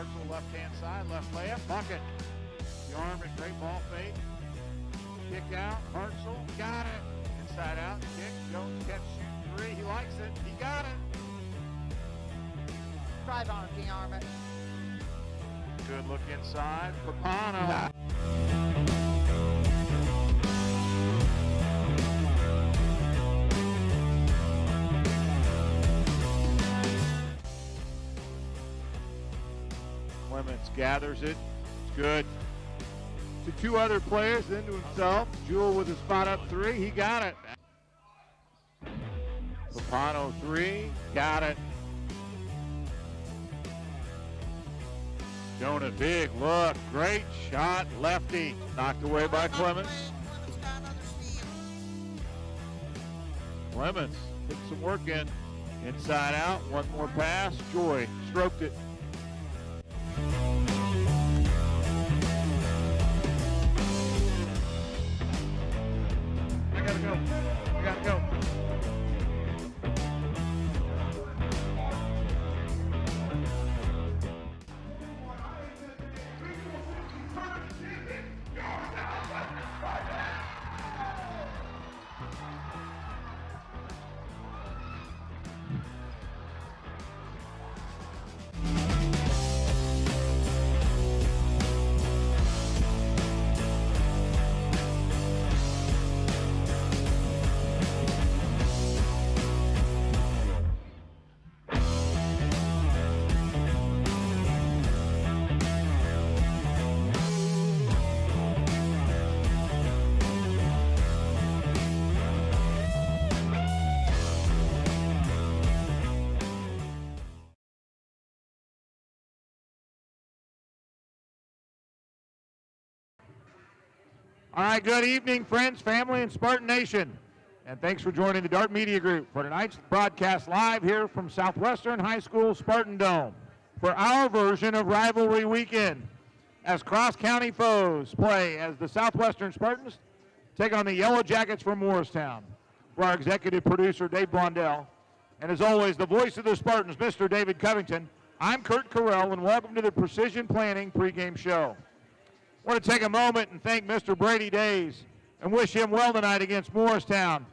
Hartzell left-hand side, left layup, bucket. The arm and great ball fake. Kick out, Hartzell, got it. Inside out, kick, Jones catch, shoot, three. He likes it, he got it. Drive on it, arm it. Good look inside, Papano. Clements gathers it, it's good. To two other players, then to himself. Jewell with a spot up three, he got it. Papano three, got it. Jonah, big look, great shot, lefty, knocked away by Clements. Clements put some work in, inside out, one more pass, Joy stroked it. I gotta go. All right, good evening, friends, family, and Spartan Nation. And thanks for joining the Dart Media Group for tonight's broadcast live here from Southwestern High School Spartan Dome for our version of Rivalry Weekend as cross-county foes play as the Southwestern Spartans take on the Yellow Jackets from Morristown. For our executive producer, Dave Blondell, and as always, the voice of the Spartans, Mr. David Covington, I'm Kurt Carell, and welcome to the Precision Planning pregame show. I want to take a moment and thank Mr. Brady Days and wish him well tonight against Morristown.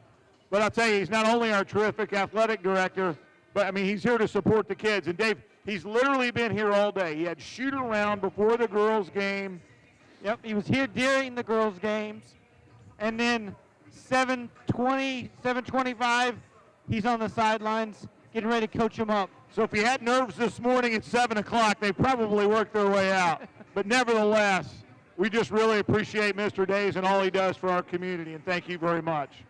But I'll tell you, he's not only our terrific athletic director, but I mean, he's here to support the kids. And Dave, he's literally been here all day. He had shoot around before the girls' game. Yep, he was here during the girls' games. And then 7:20, 7:25, he's on the sidelines getting ready to coach them up. So if he had nerves this morning at 7 o'clock, they probably worked their way out. But nevertheless, we just really appreciate Mr. Days and all he does for our community, and thank you very much.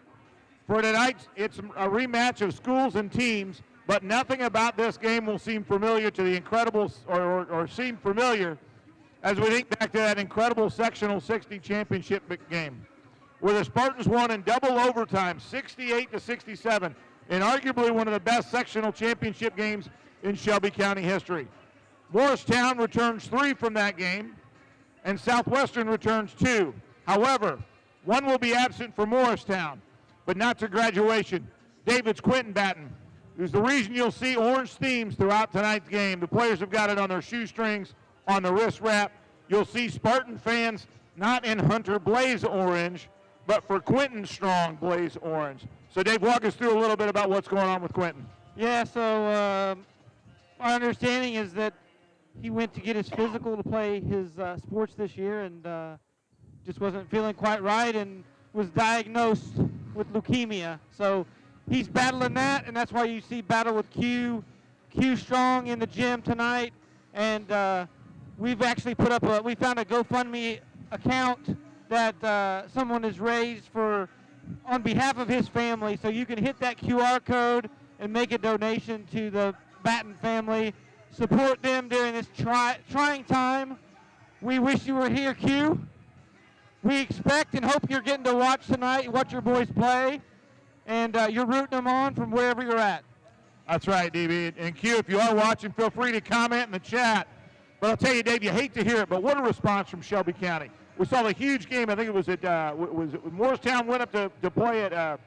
For tonight, it's a rematch of schools and teams, but nothing about this game will seem familiar to the incredible, or seem familiar as we think back to that incredible Sectional 60 Championship game, where the Spartans won in double overtime, 68-67, and arguably one of the best sectional championship games in Shelby County history. Morristown returns 3 from that game, and Southwestern returns 2. However, one will be absent for Morristown, but not to graduation. David's Quentin Batten, who's the reason you'll see orange themes throughout tonight's game. The players have got it on their shoestrings, on the wrist wrap. You'll see Spartan fans not in Hunter Blaze Orange, but for Quentin Strong Blaze Orange. So Dave, walk us through a little bit about what's going on with Quentin. Yeah, so our understanding is that he went to get his physical to play his sports this year and just wasn't feeling quite right and was diagnosed with leukemia. So he's battling that, and that's why you see Battle with Q Strong in the gym tonight. And we've actually put up we found a GoFundMe account that someone has raised on behalf of his family. So you can hit that QR code and make a donation to the Batten family. Support them during this trying time. We wish you were here, Q. We expect and hope you're getting to watch tonight, watch your boys play, and you're rooting them on from wherever you're at. That's right, DB. And Q, if you are watching, feel free to comment in the chat. But I'll tell you, Dave, you hate to hear it, but what a response from Shelby County. We saw the huge game. I think it was at Morristown went up to play at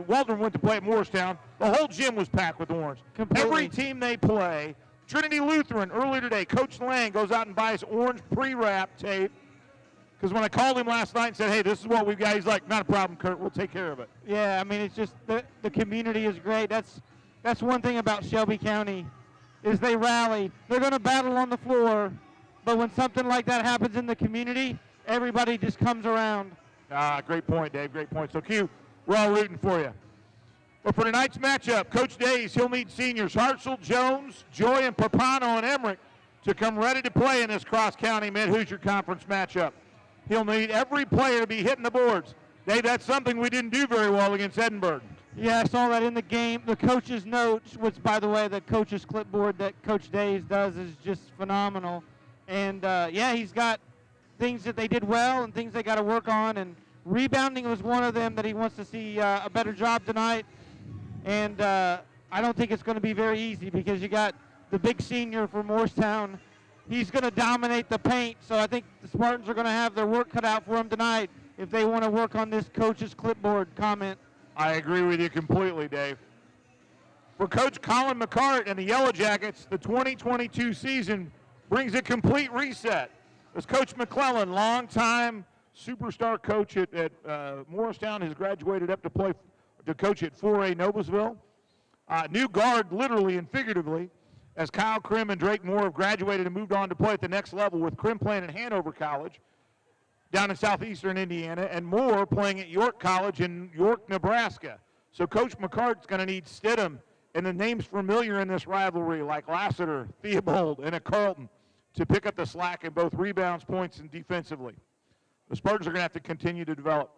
Waldron went to play at Morristown. The whole gym was packed with orange. Completely. Every team they play Trinity Lutheran, earlier today, Coach Lang goes out and buys orange pre-wrap tape. Because when I called him last night and said, hey, this is what we've got, he's like, not a problem, Kurt, we'll take care of it. Yeah, I mean, it's just the community is great. That's one thing about Shelby County is they rally. They're going to battle on the floor, but when something like that happens in the community, everybody just comes around. Great point, Dave, great point. So, Q, we're all rooting for you. But for tonight's matchup, Coach Days, he'll need seniors Hartzell, Jones, Joy, and Papano and Emmerich to come ready to play in this cross-county Mid-Hoosier Conference matchup. He'll need every player to be hitting the boards. Dave, that's something we didn't do very well against Edinburgh. Yeah, I saw that in the game. The coach's notes, which, by the way, the coach's clipboard that Coach Days does is just phenomenal. And, yeah, he's got things that they did well and things they got to work on. And rebounding was one of them that he wants to see a better job tonight. And I don't think it's going to be very easy because you got the big senior for Morristown. He's going to dominate the paint, so I think the Spartans are going to have their work cut out for him tonight if they want to work on this coach's clipboard comment. I agree with you completely, Dave. For Coach Colin McCart and the Yellow Jackets, the 2022 season brings a complete reset. As Coach McClellan, longtime superstar coach at Morristown, has graduated up to coach at 4A Noblesville. New guard, literally and figuratively, as Kyle Krim and Drake Moore have graduated and moved on to play at the next level, with Krim playing at Hanover College down in southeastern Indiana, and Moore playing at York College in York, Nebraska. So Coach McCart's going to need Stidham and the names familiar in this rivalry like Lassiter, Theobald, and a Carlton to pick up the slack in both rebounds, points, and defensively. The Spartans are going to have to continue to develop,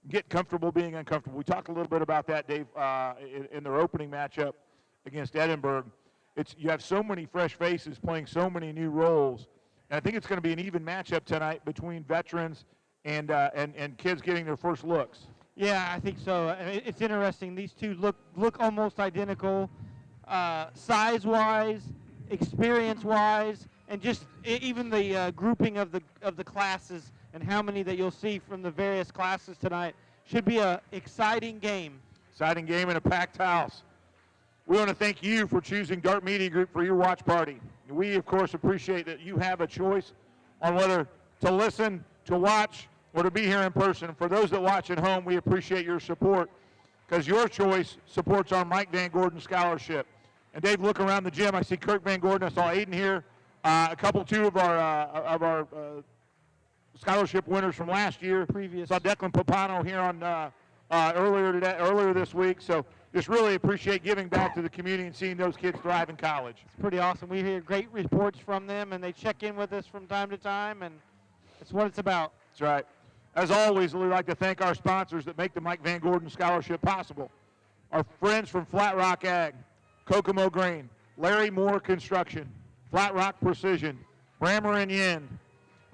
get comfortable being uncomfortable. We talked a little bit about that, Dave, in their opening matchup against Edinburgh. You have so many fresh faces playing so many new roles, and I think it's going to be an even matchup tonight between veterans and kids getting their first looks. Yeah, I think so. It's interesting. These two look almost identical, size-wise, experience-wise, and just even the grouping of the classes and how many that you'll see from the various classes tonight. Should be an exciting game. Exciting game in a packed house. We want to thank you for choosing Dart Media Group for your watch party. We, of course, appreciate that you have a choice on whether to listen, to watch, or to be here in person. For those that watch at home, we appreciate your support because your choice supports our Mike Van Gordon Scholarship. And Dave, look around the gym. I see Kirk Van Gordon. I saw Aiden here. Two of our scholarship winners from last year. Previous. Saw Declan Papano here on earlier this week. So just really appreciate giving back to the community and seeing those kids thrive in college. It's pretty awesome. We hear great reports from them, and they check in with us from time to time, and it's what it's about. That's right. As always, we'd like to thank our sponsors that make the Mike Van Gordon Scholarship possible. Our friends from Flat Rock Ag, Kokomo Grain, Larry Moore Construction, Flat Rock Precision, Brammer and Yen,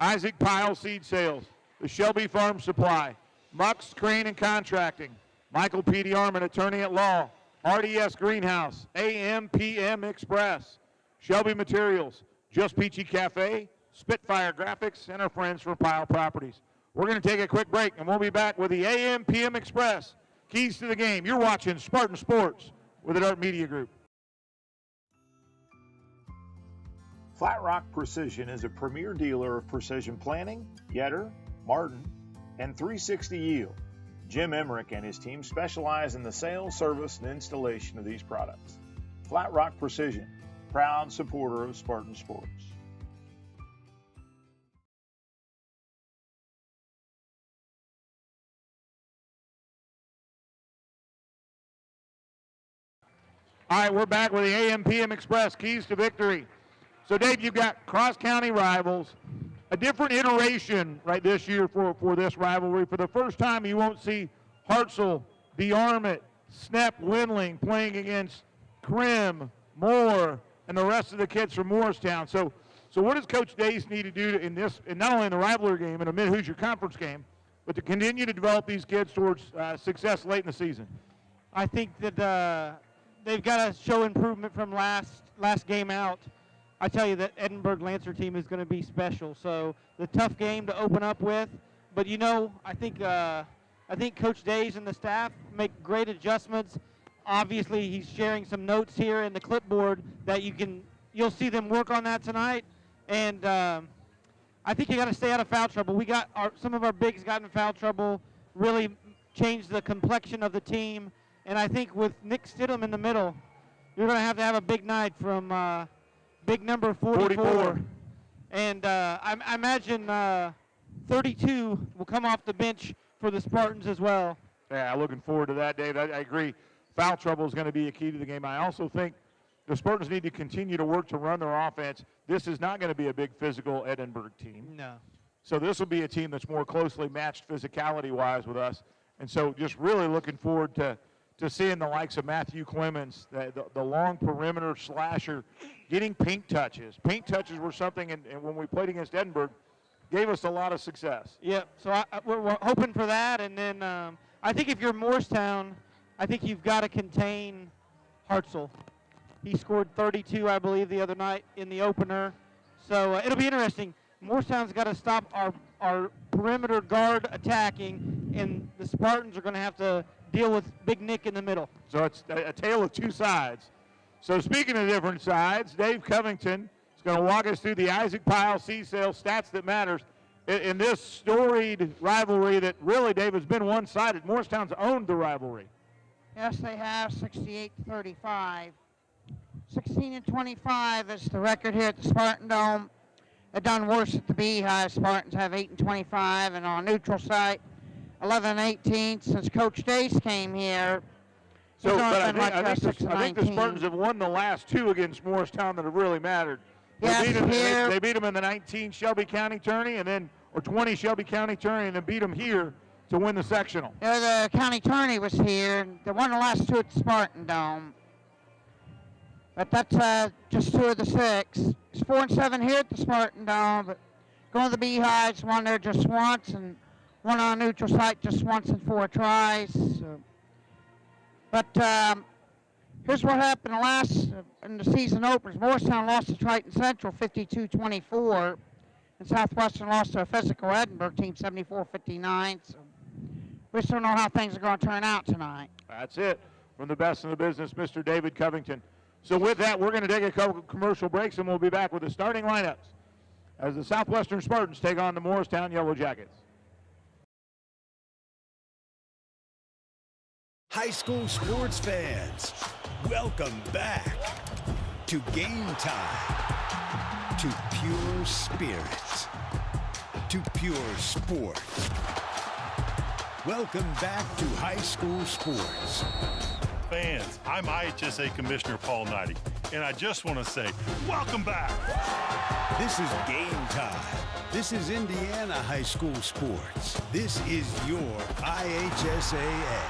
Isaac Pyle Seed Sales, the Shelby Farm Supply, Mux Crane and Contracting, Michael P. Arman, Attorney at Law, RDS Greenhouse, AM/PM Express, Shelby Materials, Just Peachy Cafe, Spitfire Graphics, and our friends from Pyle Properties. We're going to take a quick break, and we'll be back with the AM/PM Express. Keys to the game. You're watching Spartan Sports with the Dart Media Group. Flat Rock Precision is a premier dealer of precision planting, Yetter, Martin, and 360 Yield. Jim Emmerich and his team specialize in the sales, service, and installation of these products. Flat Rock Precision, proud supporter of Spartan Sports. All right, we're back with the AM/PM Express, Keys to Victory. So, Dave, you've got cross-county rivals, a different iteration right this year for this rivalry. For the first time, you won't see Hartzell, DeArmond, Snepp, Windling playing against Krim, Moore, and the rest of the kids from Morristown. So what does Coach Days need to do in this, and not only in the rivalry game, in a Mid-Hoosier Conference game, but to continue to develop these kids towards success late in the season? I think that they've got to show improvement from last game out. I tell you that Edinburgh Lancer team is going to be special. So the tough game to open up with, but I think Coach Days and the staff make great adjustments. Obviously, he's sharing some notes here in the clipboard that you can you'll see them work on that tonight. And I think you got to stay out of foul trouble. We got some of our bigs got in foul trouble, really changed the complexion of the team. And I think with Nick Stidham in the middle, you're going to have a big night from big number 44. And I imagine 32 will come off the bench for the Spartans as well. Yeah, looking forward to that, Dave. I agree. Foul trouble is going to be a key to the game. I also think the Spartans need to continue to work to run their offense. This is not going to be a big physical Edinburgh team. No. So this will be a team that's more closely matched physicality-wise with us. And so just really looking forward to seeing the likes of Matthew Clemens, the long perimeter slasher, getting paint touches. Paint touches were something, and when we played against Edinburgh, gave us a lot of success. Yep, so we're hoping for that. And then I think if you're Morristown, I think you've got to contain Hartzell. He scored 32, I believe, the other night in the opener. So it'll be interesting. Morristown's got to stop our perimeter guard attacking, and the Spartans are going to have to deal with Big Nick in the middle. So it's a tale of two sides. So speaking of different sides, Dave Covington is going to walk us through the Isaac Pyle C-Sale stats that matters in this storied rivalry that really, Dave, has been one-sided. Morristown's owned the rivalry. Yes, they have, 68-35. 16-25 is the record here at the Spartan Dome. They've done worse at the Beehive. Spartans have 8-25, and on neutral site, 11-18 since Coach Dace came here. So, He's only but been I think the 6-19. Spartans have won the last two against Morristown that have really mattered. Yes, They beat them in the 19 Shelby County tourney, or 20 Shelby County tourney, and then beat them here to win the sectional. The county tourney was here. They won the last two at the Spartan Dome. But that's just two of the six. It's 4-7 here at the Spartan Dome, but going to the Beehives, won there just once, and one on neutral site just once in 4 tries. So. But here's what happened in the season openers. Morristown lost to Triton Central 52-24, and Southwestern lost to a physical Edinburgh team 74-59. So we just don't know how things are going to turn out tonight. That's it. From the best in the business, Mr. David Covington. So with that, we're going to take a couple commercial breaks, and we'll be back with the starting lineups as the Southwestern Spartans take on the Morristown Yellow Jackets. High school sports fans, welcome back to Game Time, to pure spirit, to pure sport. Welcome back to high school sports. Fans, I'm IHSAA Commissioner Paul Knighty, and I just want to say, welcome back. This is Game Time. This is Indiana high school sports. This is your IHSAA.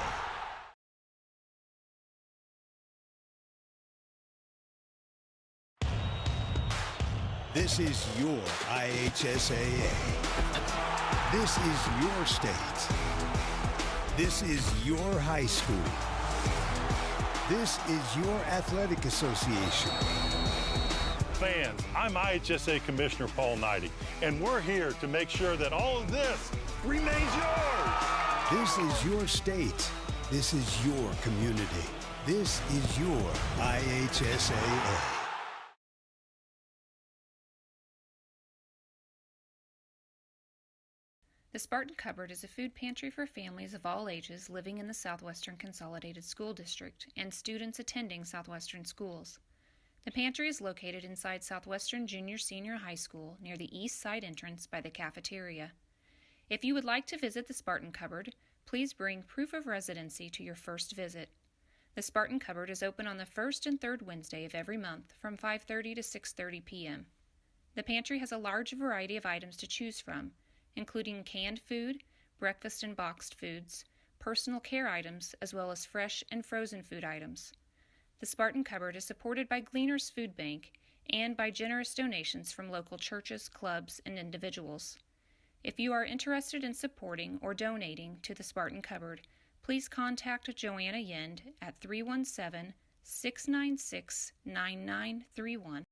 This is your IHSAA. This is your state. This is your high school. This is your athletic association. Fans, I'm IHSAA Commissioner Paul Knighty, and we're here to make sure that all of this remains yours. This is your state. This is your community. This is your IHSAA. The Spartan Cupboard is a food pantry for families of all ages living in the Southwestern Consolidated School District and students attending Southwestern schools. The pantry is located inside Southwestern Junior-Senior High School near the east side entrance by the cafeteria. If you would like to visit the Spartan Cupboard, please bring proof of residency to your first visit. The Spartan Cupboard is open on the first and third Wednesday of every month from 5:30 to 6:30 p.m. The pantry has a large variety of items to choose from, including canned food, breakfast and boxed foods, personal care items, as well as fresh and frozen food items. The Spartan Cupboard is supported by Gleaners Food Bank and by generous donations from local churches, clubs, and individuals. If you are interested in supporting or donating to the Spartan Cupboard, please contact Joanna Yend at 317-696-9931.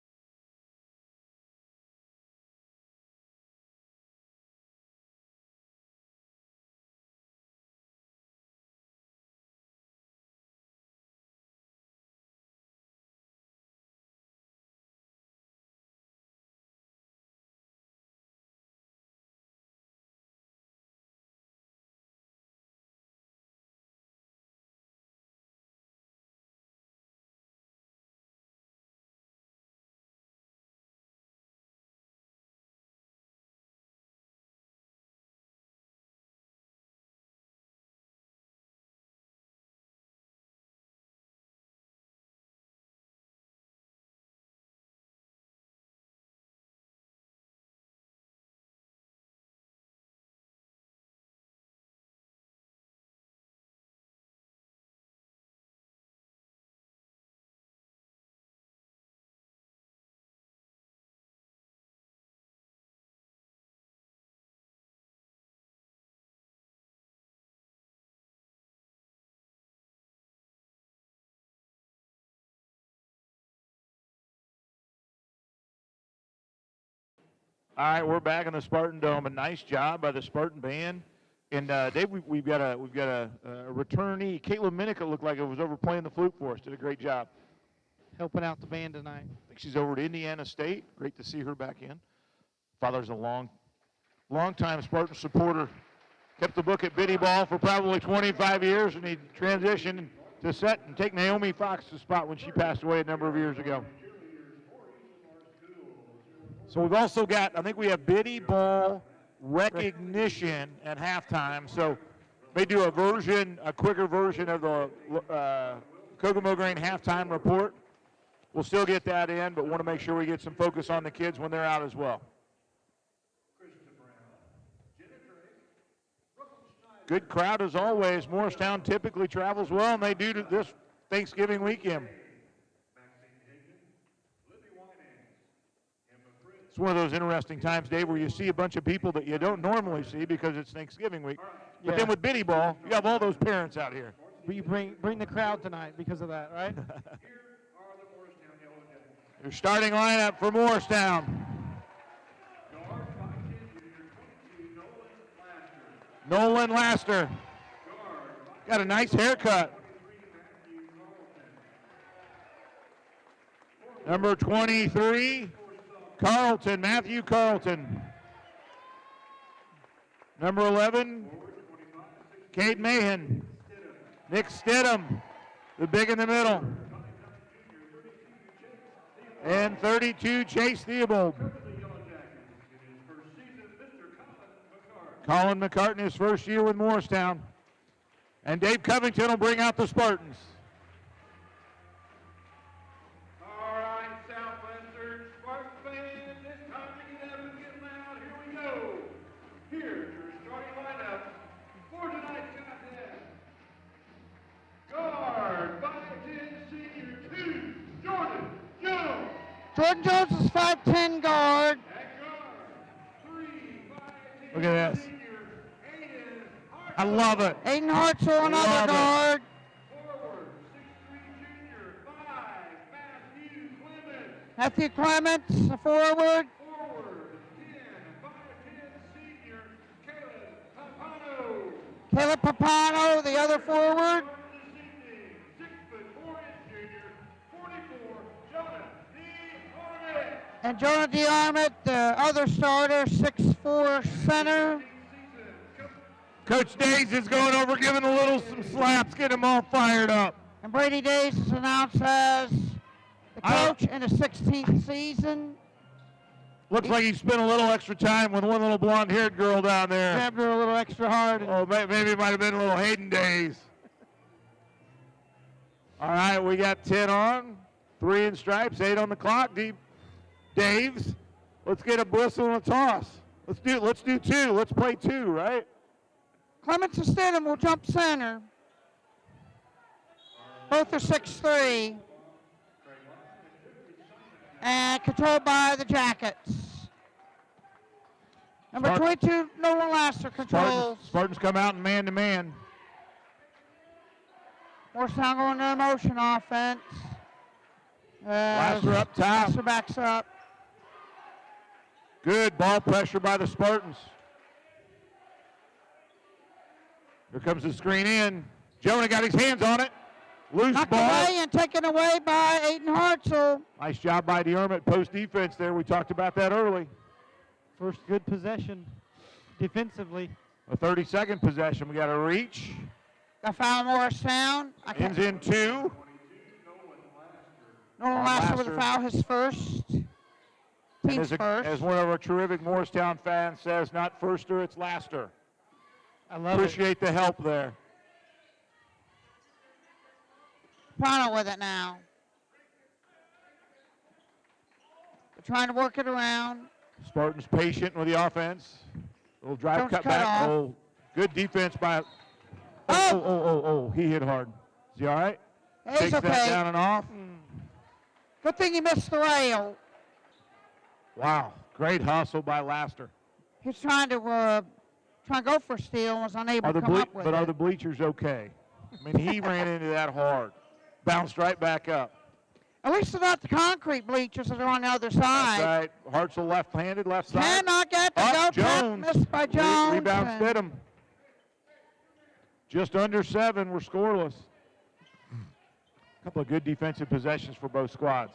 All right, we're back in the Spartan Dome. A nice job by the Spartan band. And Dave, we've got a returnee, Caitlin Minnick. It looked like it was over playing the flute for us. Did a great job. Helping out the band tonight. I think she's over at Indiana State. Great to see her back in. Father's a long-time Spartan supporter. Kept the book at Biddy Ball for probably 25 years, and he transitioned to set and take Naomi Fox's spot when she passed away a number of years ago. So we've also got, I think we have Biddy Ball recognition at halftime. So they do a quicker version of the Kokomo Grain halftime report. We'll still get that in, but want to make sure we get some focus on the kids when they're out as well. Good crowd as always. Morristown typically travels well, and they do this Thanksgiving weekend. It's one of those interesting times, Dave, where you see a bunch of people that you don't normally see because it's Thanksgiving week. But then with Biddy Ball, you have all those parents out here. But you bring the crowd tonight because of that, right? Your starting lineup for Morristown. Nolan Laster. Got a nice haircut. Number 23, Matthew Carlton. Number 11, Cade Mahan. Nick Stidham, the big in the middle. And 32, Chase Theobald. Colin McCartan, his first year with Morristown. And Dave Covington will bring out the Spartans. All right, Southwestern Spartan fans, it's time to get up and get loud. Here we go. Here's your starting lineup for tonight's contest. Guard, 5'10" senior 2, Jordan Jones. Jordan Jones is 5'10" guard. At guard, 3, 5'10" Look at this. senior Aiden I love it. Aiden Hartzell, another Love it. guard. Forward, 6'3" junior 5, Matthew Matthew Clements. Clements, a forward. Forward, 10, 5'10" senior Caleb Papano. Caleb Papano, the other forward. This evening, 6'4" junior 44, Jonah D. Arnett. And Jonah DeArmond, the other starter, 6'4" center. Coach Days is going over, giving a little some slaps, get them all fired up. And Brady Days is announced as the coach in his 16th season. Looks like he spent a little extra time with one little blonde-haired girl down there. Grabbed her a little extra hard. Oh, maybe it might have been a little Hayden Days. All right, we got 10 on, 3 in stripes, 8 on the clock. Daves, let's get a whistle and a toss. Let's do 2. Let's play 2, right? Clements and Stidham will jump center. Both are 6'3". And controlled by the Jackets. Number 22, Nolan Laster controls. Spartans come out in man-to-man. Morristown going to motion offense. Laster up top. Laster backs up. Good ball pressure by the Spartans. Here comes the screen in. Jonah got his hands on it. Loose Knocked ball. away and taken away by Aiden Hartzell. Nice job by DeArmond. Post defense there. We talked about that early. First good possession defensively. A 30-second possession. We got a reach. Got foul Morristown. Ends in 2. Nolan Laster with a foul, his first. Team's first. As one of our terrific Morristown fans says, not Firster, it's Laster. I love Appreciate the help there. Prano with it now. They're trying to work it around. Spartans patient with the offense. Little drive Jones cut cut back. off. Oh, good defense by. He hit hard. Is he all right? He's Takes okay. that down and off. Good thing he missed the rail. Wow, great hustle by Laster. He's trying to go for a steal and was unable to come up with But it. are the bleachers okay? I mean, he ran into that hard. Bounced right back up. At least they're not the concrete bleachers that are on the other side. That's right. Hartzell left-handed, left side. Cannot get the Up, go tap, Jones. missed by Jones. Rebound and Stidham. Just under 7. We're scoreless. A couple of good defensive possessions for both squads.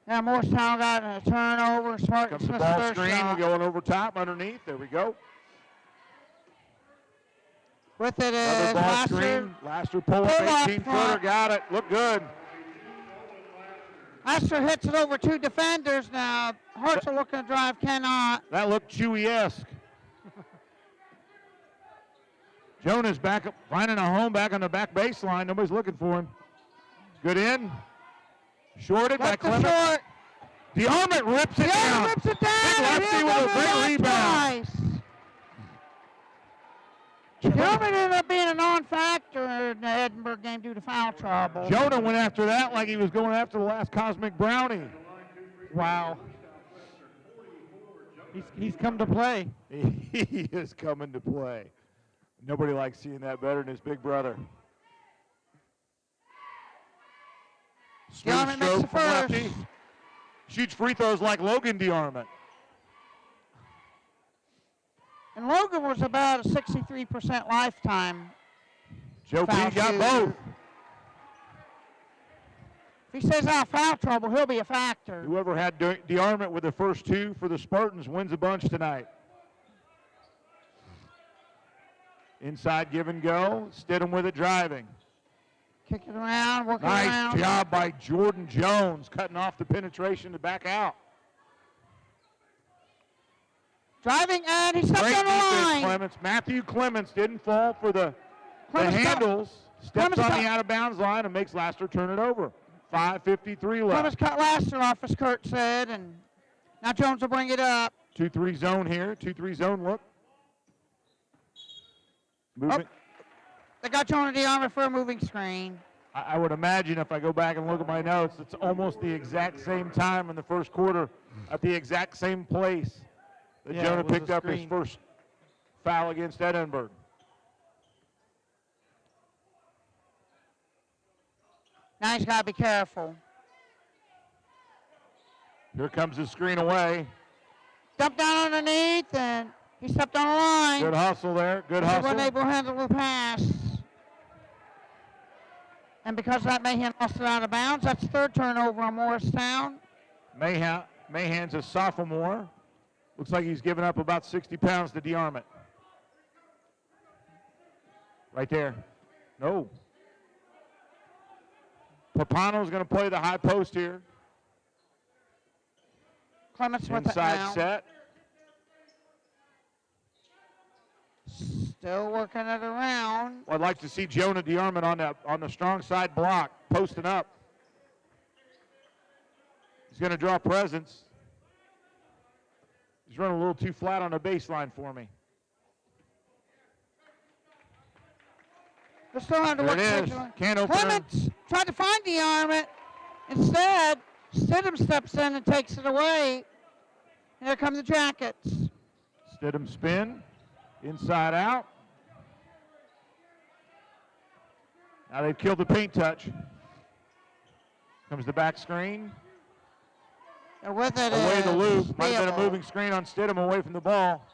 Now Morristown got a turnover. Spartans Comes the missed ball their screen. shot. We're going over top, underneath. There we go. With it Another is ball Laster. screen. Laster pull up, Pull up 18-footer. front. Got it. Look good. Laster hits it over 2 defenders now. Hartzell looking to drive, cannot. That looked Chewy-esque. Jonas back up, finding a home back on the back baseline. Nobody's looking for him. Good in. Shorted by Got the Clement. short. DeArmond rips it down. DeArmond rips it down. Big lefty He'll with a go great back rebound. twice. DeArmond ended up being a non-factor in the Edinburgh game due to foul trouble. Jonah went after that like he was going after the last Cosmic Brownie. Wow. He's come to play. He is coming to play. Nobody likes seeing that better than his big brother. Smooth DeArmond makes stroke the from first. lefty. Shoots free throws like Logan DeArmond. And Logan was about a 63% lifetime. Joe Foul P got shooter. both. If he stays out of foul trouble, he'll be a factor. Whoever had DeArmond with the first 2 for the Spartans wins a bunch tonight. Inside give and go. Stidham with it driving. Kick it around, work it Nice around. job by Jordan Jones cutting off the penetration to back out. Driving, and he stepped Great on the defense, line. Clements. Matthew Clements didn't fall for the Clements cut- handles. Steps Clements on cut- the out-of-bounds line and makes Laster turn it over. 5:53 left. Clemens cut Laster off, as Kurt said, and now Jones will bring it up. 2-3 zone here. 2-3 zone look. Movement. They got Jonah DeArmond for a moving screen. I would imagine if I go back and look at my notes, it's almost the exact same time in the first quarter at the exact same place that Yeah, Jonah it was a picked up his screen. first foul against Edinburgh. Now he's got to be careful. Here comes the screen away. Dumped down underneath, and he stepped on the line. Good hustle there. Good He hustle. wasn't able to handle the pass. And because of that, Mahan lost it out of bounds. That's 3rd turnover on Morristown. Mahan's a sophomore. Looks like he's given up about 60 pounds to DeArmond. Right there. No. Papano's going to play the high post here. Clements with it now. Inside set. Still working it around. I'd like to see Jonah DeArmond on the strong side block, posting up. He's going to draw presence. He's running a little too flat on the baseline for me. They're still under There work. it is. Can't open it. Clements tried to find DeArmond. Instead, Stidham steps in and takes it away. Here come the Jackets. Stidham spin. Inside out. Now they've killed the paint touch. Comes the back screen. And with it Away the is loop. Might have been a Theobald. moving screen on Stidham away from the ball.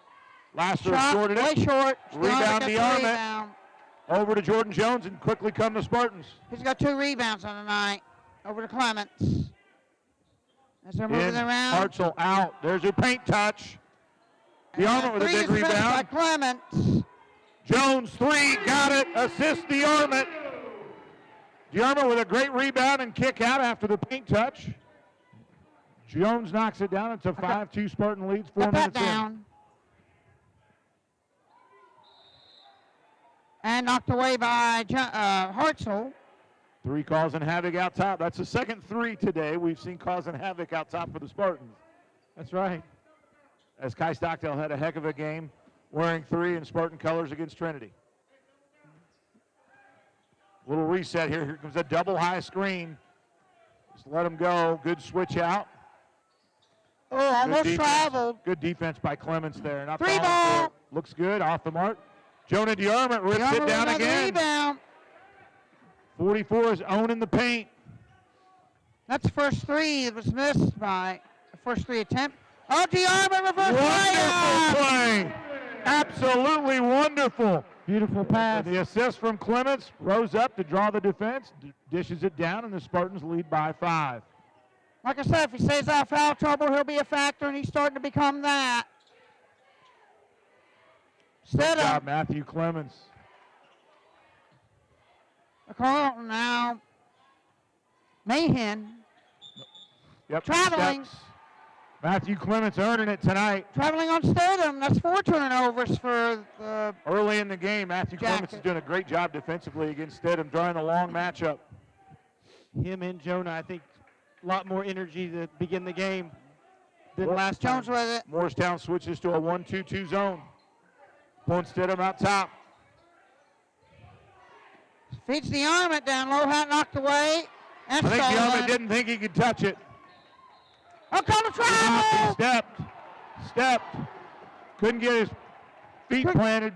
Laster Shot shorted way it. short. Rebound DeArmond gets the DeArmond. rebound. Over to Jordan Jones and quickly come the Spartans. He's got 2 rebounds on the night. Over to Clements. As they're moving In, around. Hartzell out. There's your paint touch. And DeArmond with a 3 big is missed by rebound. Clements. Jones 3, got it. Assist DeArmond. DeArmond with a great rebound and kick out after the paint touch. Jones knocks it down. It's a 5-2 Spartan leads. 4 Put that minutes in. down. And knocked away by Hartzell. 3 causing havoc out top. That's the second 3 today we've seen causing havoc out top for the Spartans. That's right. As Kai Stockdale had a heck of a game wearing 3 in Spartan colors against Trinity. Little reset here. Here comes a double high screen. Just let him go. Good switch out. Oh, almost defense. traveled. Good defense by Clements there. Not 3 falling ball. for it. Looks good. Off the mark. Jonah DeArmond rips DeArmond it with down another again. Rebound. 44 is owning the paint. That's the first three that was missed by the first three attempt. Oh, DeArmond reverse Wonderful layup. play. Absolutely wonderful. Beautiful pass. The assist from Clements, rose up to draw the defense, dishes it down, and the Spartans lead by 5. Like I said, if he stays out of foul trouble, he'll be a factor, and he's starting to become that. Good job, Matthew Clements. Carlton now. Mahan. Yep, Traveling. steps. Matthew Clements earning it tonight. Traveling on Stidham. That's 4 turnovers for the Early in the game, Matthew Clements is Jacket. doing a great job defensively against Stidham, drawing the long matchup. Him and Jonah, I think, a lot more energy to begin the game than Well, last time. Jones with it. Morristown switches to a 1-2-2 zone. Pulling Stidham out top. Feeds the arm down low, hat knocked away. And I think stolen. Diarmid didn't think he could touch it. Oh, call the travel! He stepped. Couldn't get his feet planted.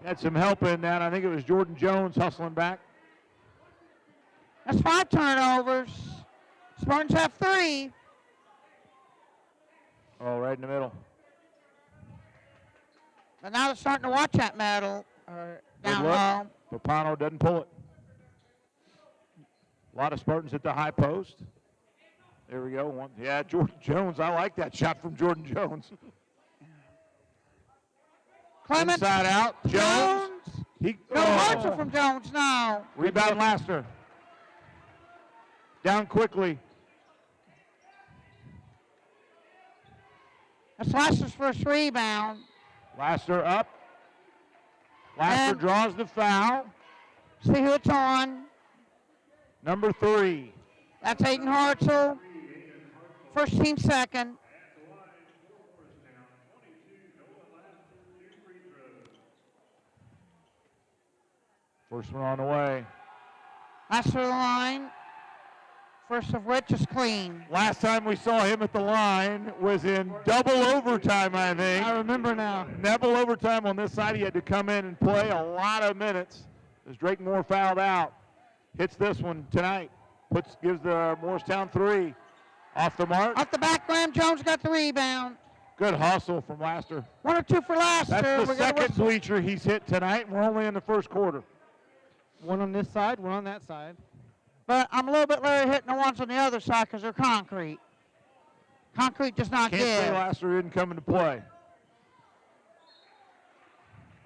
Had some help in that. I think it was Jordan Jones hustling back. That's 5 turnovers. Spartans have 3. Oh, right in the middle. But now they're starting to watch that medal down low. Papano doesn't pull it. A lot of Spartans at the high post. There we go. Yeah, Jordan Jones. I like that shot from Jordan Jones. Clements. Inside out. Jones. No Hartzell from Jones now. Rebound Laster. Down quickly. That's Laster's first rebound. Laster up. Laster And- draws the foul. See who it's on. Number 3. That's Aiden Hartzell. First team second. First one on the way. Laster to the line. First of which is clean. Last time we saw him at the line was in double overtime, I think. I remember now. Double overtime on this side. He had to come in and play a lot of minutes as Drake Moore fouled out. Hits this one tonight. Gives the Morristown 3. Off the mark. Off the back rim, Jones got the rebound. Good hustle from Laster. 1 or 2 for Laster. That's the We're gonna second whistle. bleacher he's hit tonight. We're only in the first quarter. One on this side, one on that side. But I'm a little bit leery hitting the ones on the other side because they're concrete. Concrete does not Can't say give. Laster didn't come into play.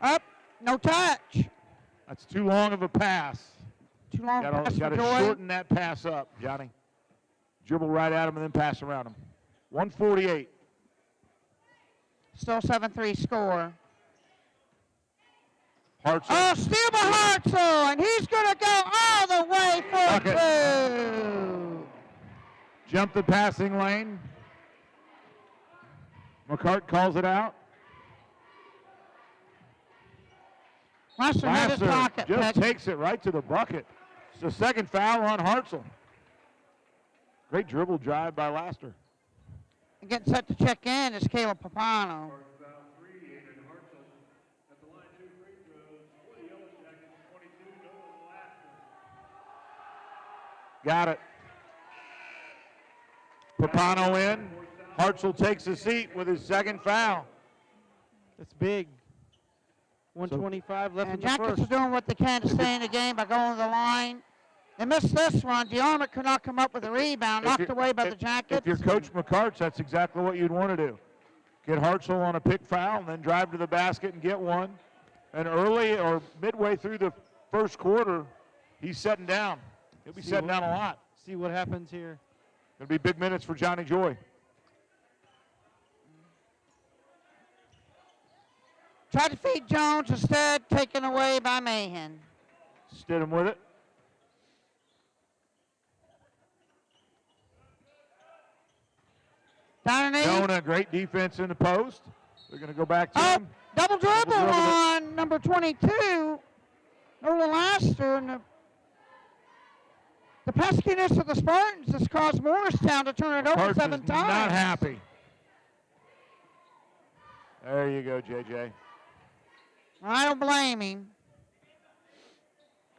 Up, no touch. That's too long of a pass. Too long pass Got for to Joy. shorten that pass up, Johnny. Dribble right at him and then pass around him. 148. Still 7-3 score. Hartzell. Oh, steal by Hartzell, and he's going to go all the way for Bucket. 2. Jump the passing lane. McCart calls it out. Laster hit his Laster pocket just pick. takes it right to the bucket. It's the second foul on Hartzell. Great dribble drive by Laster. Getting set to check in is Caleb Papano. Got it. Papano in. Hartzell takes a seat with his second foul. That's big. 125 left And in the Jackets first. are doing what they can to stay in the game by going to the line. They missed this one. DeArmond could not come up with a rebound, If knocked you're- away by the Jackets. If you're Coach McCarts, that's exactly what you'd want to do. Get Hartzell on a pick foul and then drive to the basket and get one. And early or midway through the first quarter, he's setting down. He'll be setting down a lot. See what happens here. Going to be big minutes for Johnny Joy. Tried to feed Jones, instead taken away by Mahan. Stidham with it. Down and 8. Jonah, great defense in the post. They're going to go back to Oh, him. double dribble dribble. on number 22, Nolan Laster. And the peskiness of the Spartans has caused Morristown to turn it over Parks 7 is times. not happy. There you go, JJ. I don't blame him.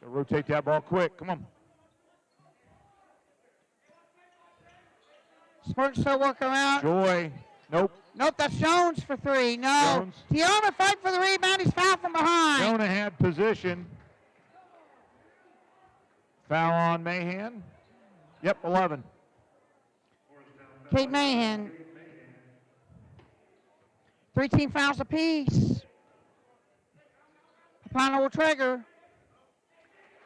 Gotta rotate that ball quick. Come on. Spartans still working around. Joy. Nope. Nope, that's Jones for three. No. Jones. DeArmond fight for the rebound. He's fouled from behind. Jonah had position. Foul on Mahan. Yep, 11. Kate Mahan. 3 team fouls apiece. Final trigger.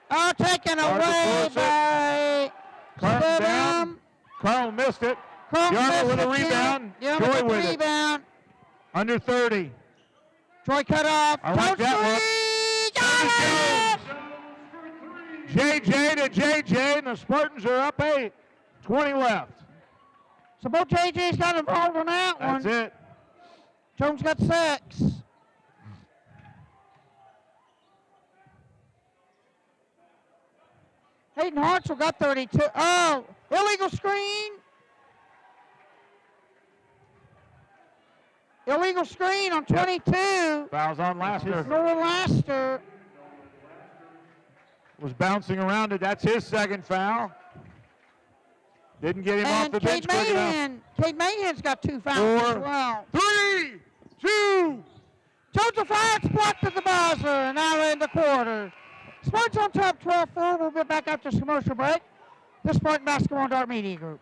Oh, taken Hard to away force it. by Carlton down. Stidham. Carl missed it. Carlton DeArmond missed with a it, rebound. DeArmond Joy with the with it. rebound. Under 30. Joy cut off. I like Jones that three. Got it! JJ to JJ, and the Spartans are up 8. 20 left. So both JJ's got involved on that one. That's it. Jones got 6. Hayden Hartzell got 32. Oh, illegal screen. Illegal screen on 22. Fouls on Laster. Noah Laster. Was bouncing around it. That's his second foul. Didn't get him off And the bench quick enough. Kate Mahan's got 2 fouls as 4, well. 3, 2. Joseph Hyatt's blocked at the buzzer, and now in the quarter. Spartans on top 12-4. We'll be back after this commercial break. This Spartan Basketball and Dart Media Group.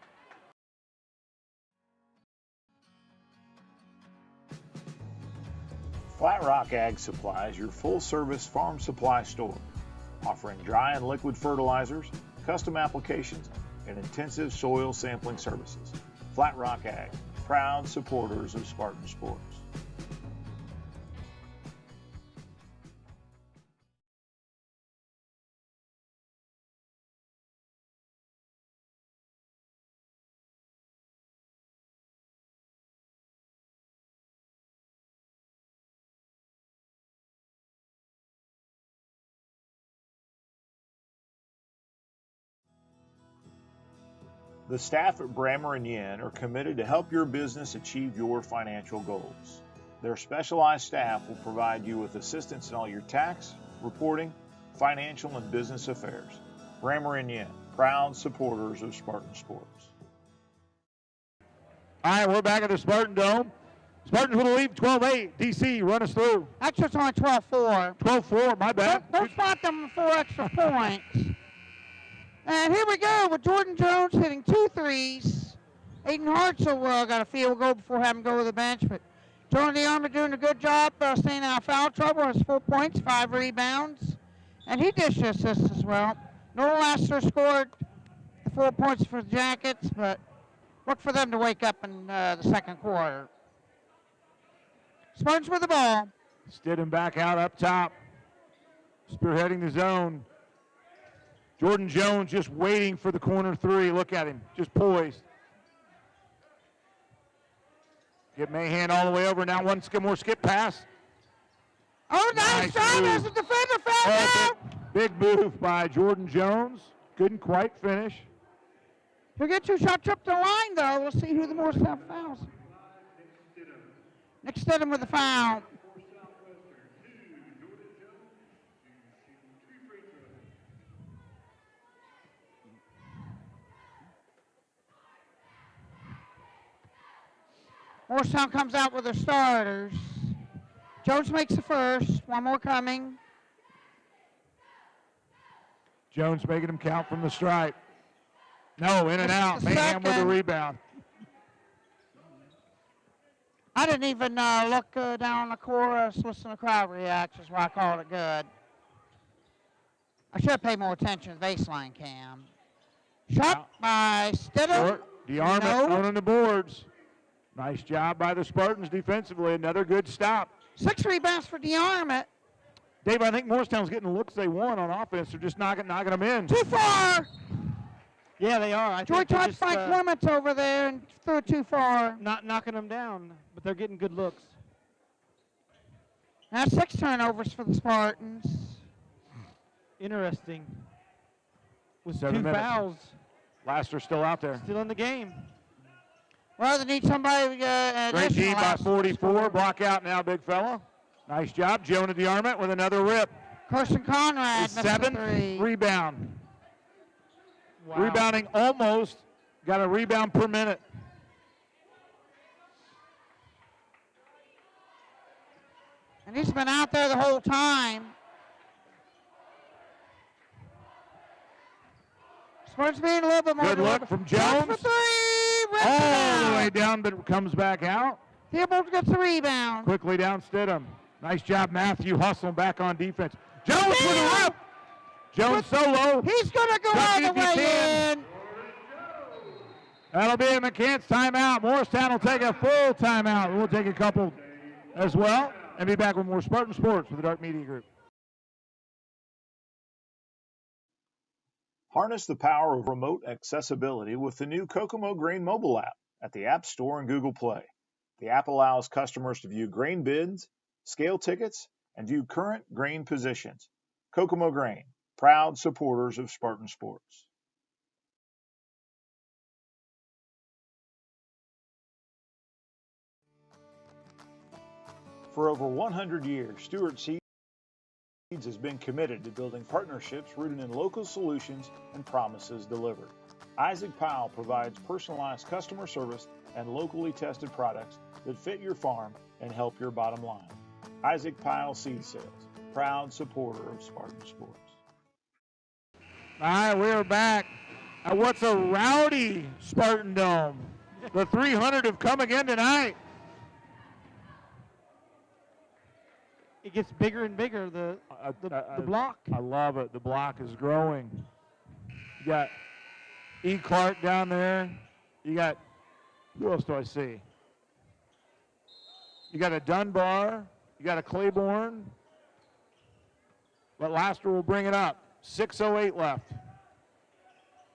Flat Rock Ag Supply is your full-service farm supply store, offering dry and liquid fertilizers, custom applications, and intensive soil sampling services. Flat Rock Ag, proud supporters of Spartan sports. The staff at Brammer & Yen are committed to help your business achieve your financial goals. Their specialized staff will provide you with assistance in all your tax, reporting, financial, and business affairs. Brammer & Yen, proud supporters of Spartan sports. All right, we're back at the Spartan Dome. Spartans with a lead, 12-8. DC, run us through. Actually, it's only 12-4. 12-4, my bad. Don't spot them 4 extra points. And here we go with Jordan Jones hitting 2 threes. Aiden Hartzell got a field goal before having to go to the bench, but Jordan DeArmond doing a good job staying out of foul trouble. Has 4 points, 5 rebounds, and he dished assists as well. Noah Laster scored the 4 points for the Jackets, but look for them to wake up in the second quarter. Spartans with the ball. Stidham back out up top. Spearheading the zone. Jordan Jones just waiting for the corner 3. Look at him, just poised. Get Mahan all the way over. Now one more skip pass. Oh, nice drive as the defender fell down. Big move by Jordan Jones. Couldn't quite finish. He'll get 2 shots up the line, though. We'll see who the Morristown fouls. Nick Stidham with the foul. Morristown comes out with their starters. Jones makes the first. One more coming. Jones making him count from the stripe. No, in and out. Mahan with the rebound. I didn't even look down the chorus, listen to crowd reactions where I called it good. I should have paid more attention to the baseline cam. Shot by Stidham. DeArmond owning the boards. Nice job by the Spartans defensively. Another good stop. 6 rebounds for DeArmond. Dave, I think Morristown's getting the looks they want on offense. They're just knocking them in. Too far. Yeah, they are. Joy tried to find Clements over there and threw it too far. Not knocking them down, but they're getting good looks. Now 6 turnovers for the Spartans. Interesting. With 7 2 minutes. fouls. Laster's still out there. Still in the game. Well, they need somebody. Great team by 44. Block out now, big fella. Nice job. Jonah DeArmond with another rip. Carson Conrad His missed the 7th three. rebound. Wow. Rebounding almost, got a rebound per minute. And he's been out there the whole time. Spartans being a little bit more Good look deliberate. from Shot Jones. for three. Rips it All the way out. down, but comes back out. Theobald gets the rebound. Quickly down Stidham. Nice job, Matthew, hustling back on defense. Jones with a rip. Jones solo. He's going to go Duck all the if you way can. in. That'll be a McCants timeout. Morristown will take a full timeout. We'll take a couple as well and be back with more Spartan Sports with the Dark Media Group. Harness the power of remote accessibility with the new Kokomo Grain mobile app at the App Store and Google Play. The app allows customers to view grain bids, scale tickets, and view current grain positions. Kokomo Grain, proud supporters of Spartan Sports. For over 100 years, Stewart Seeds has been committed to building partnerships rooted in local solutions and promises delivered. Isaac Powell provides personalized customer service and locally tested products that fit your farm and help your bottom line. Isaac Powell Seed Sales, proud supporter of Spartan Sports. All right, we're back at what's a rowdy Spartan Dome. The 300 have come again tonight. It gets bigger and bigger, the block. I love it. The block is growing. You got E. Clark down there. You got, who else do I see? You got a Dunbar. You got a Claiborne. But Laster will bring it up. 6:08 left.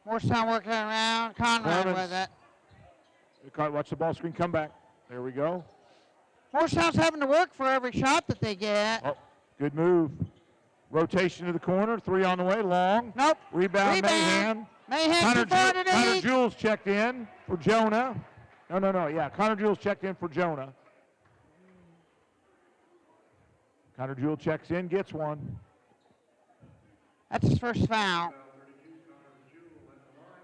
Morristown working around. Conrad Clemens. with it. Watch the ball screen come back. There we go. Morristown's having to work for every shot that they get. Oh, good move. Rotation to the corner. 3 on the way. Long. Nope. Rebound. Mahan. Mahan Connor converted Jules checked in for Jonah. No. Yeah, Connor Jules checked in for Jonah. Connor Jules checks in, gets one. That's his first foul.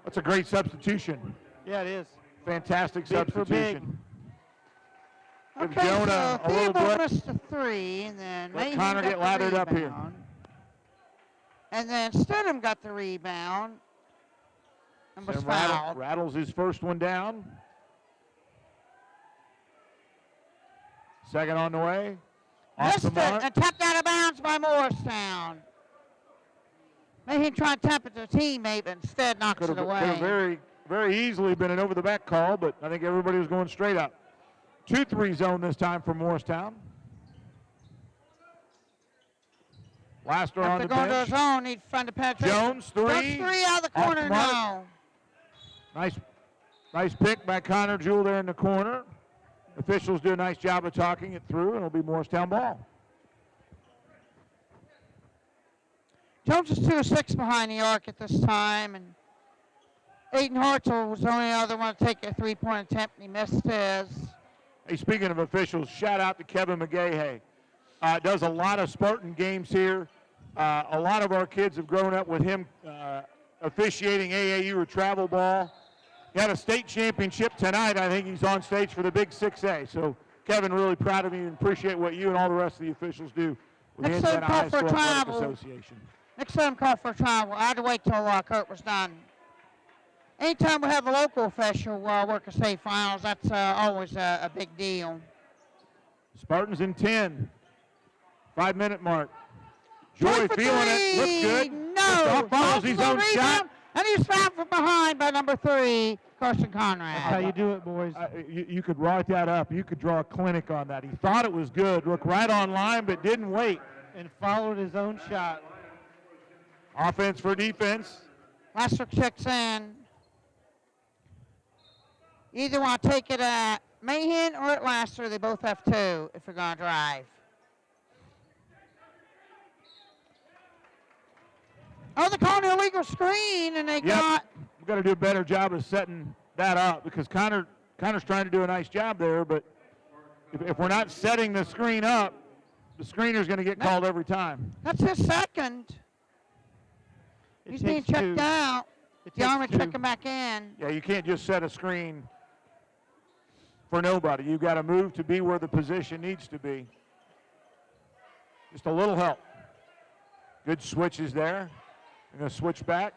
That's a great substitution. Yeah, it is. Fantastic Big for big. substitution. Give Okay, Jonah so a little Theobald break. missed a three, and then Let Mahan Connor got get the lathered up here. rebound. And then Stidham got the rebound and was And fouled. rattles his first one down. Second on the way. Off Missed the it mark. and tapped out of bounds by Morristown. Mahan tried to tap it to a teammate, but instead knocks Could it have away. very, very easily been an over-the-back call, but I think everybody was going straight up. 2-3 zone this time for Morristown. Laster on After the going to bench. his own, he'd find a penetration. Jones, 3. Jones, 3 out of the Off corner, the mark. no. Nice pick by Connor Jewell there in the corner. Officials do a nice job of talking it through, and it'll be Morristown ball. Jones is 2 of 6 behind the arc at this time, and Aiden Hartzell was the only other one to take a three-point attempt, and he missed his. Hey, speaking of officials, shout out to Kevin McGahey. Does a lot of Spartan games here. A lot of our kids have grown up with him officiating AAU or travel ball. He had a state championship tonight. I think he's on stage for the Big 6A. So, Kevin, really proud of you and appreciate what you and all the rest of the officials do with the Next time Indiana call High for School Athletic travel. Association. Next time, call for a travel. I had to wait till Kurt was done. Anytime we have a local official work a state finals, that's always a big deal. Spartans in 10. 5-minute mark. Joy Joy for feeling it. three. Looks good. No. Follows his own Rebound, shot. And he's fouled from behind by number 3, Carson Conrad. That's how you do it, boys. You could write that up. You could draw a clinic on that. He thought it was good. Looked right on line, but didn't wait. And followed his own shot. Offense for defense. Laster checks in. Either want to take it at Mahan or at Laster. They both have 2 if they're going to drive. Oh, they're calling an illegal screen, and they got... We've got to do a better job of setting that up because Connor's trying to do a nice job there, but if we're not setting the screen up, the screener's going to get called every time. That's his second. He's being takes checked two. out. It The takes Army two. check him back in. Yeah, you can't just set a screen for nobody. You've got to move to be where the position needs to be. Just a little help. Good switches there. They're going to switch back.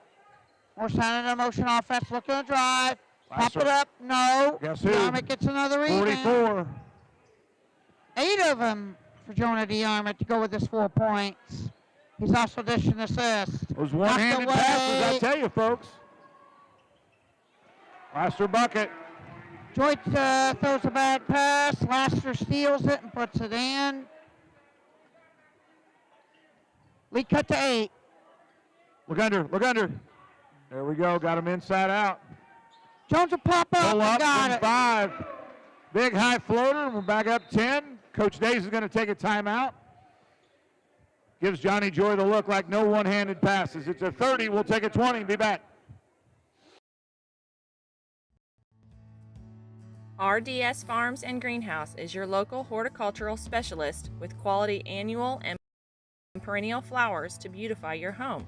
Morristown in a motion offense, looking to drive. Pop Lasser. it up, no. Guess who? The Army gets another rebound. 44. 8 of them for Jonah DeArmond to go with his 4 points. He's also dished an assist. Those one-handed Knocked away. passes, I tell you, folks. Lasser bucket. Joyce throws a bad pass. Laster steals it and puts it in. Lead cut to 8. Look under, look under. There we go, got him inside out. Jones will pop up Pull and up got from it. 5. Big high floater, we're back up 10. Coach Days is going to take a timeout. Gives Johnny Joy the look like no one-handed passes. It's a 30, we'll take a 20 and be back. RDS Farms and Greenhouse is your local horticultural specialist with quality annual and perennial flowers to beautify your home.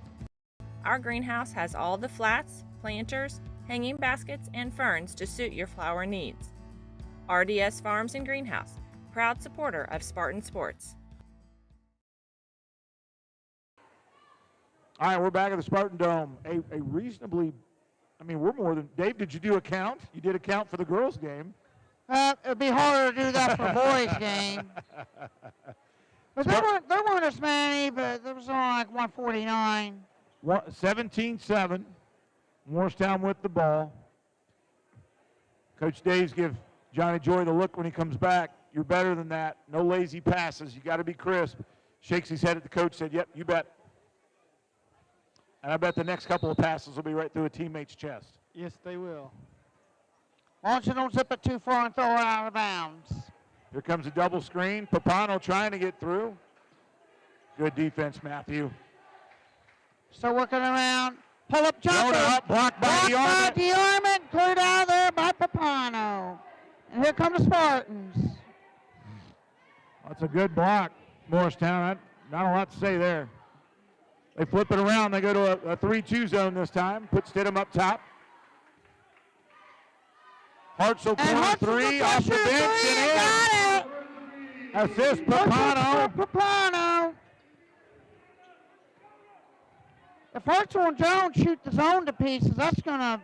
Our greenhouse has all the flats, planters, hanging baskets, and ferns to suit your flower needs. RDS Farms and Greenhouse, proud supporter of Spartan Sports. All right, we're back at the Spartan Dome. A reasonably, I mean, we're more than, Dave, did you do a count? You did a count for the girls' game. It'd be harder to do that for a boys' game. But there weren't as many, but there was only like 149. 17-7. Morristown with the ball. Coach Days give Johnny Joy the look when he comes back. You're better than that. No lazy passes. You got to be crisp. Shakes his head at the coach, said, yep, you bet. And I bet the next couple of passes will be right through a teammate's chest. Yes, they will. As long as you don't zip it too far and throw it out of bounds. Here comes a double screen. Papano trying to get through. Good defense, Matthew. Still working around. Pull up jumper. Jonah up, blocked by DeArmond. DeArmond. Cleared out of there by Papano. And here come the Spartans. That's a good block, Morristown. Not a lot to say there. They flip it around. They go to a 3-2 zone this time. Put Stidham up top. Hartzell corner 3 off the bench and in. Got it. Assist Papano. Papano. If Hartzell and Jones shoot the zone to pieces, that's going to